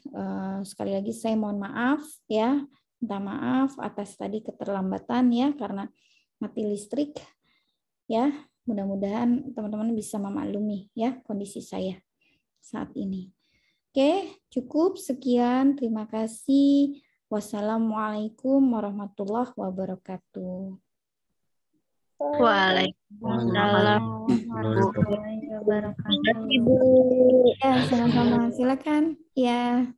[SPEAKER 1] sekali lagi saya mohon maaf ya, minta maaf atas tadi keterlambatan ya karena mati listrik ya. Mudah-mudahan teman-teman bisa memaklumi ya kondisi saya saat ini. Oke, cukup sekian. Terima kasih. Wassalamualaikum warahmatullahi wabarakatuh.
[SPEAKER 7] Waalaikumsalam
[SPEAKER 1] warahmatullahi wabarakatuh. Ya, sama-sama. Silakan. Ya.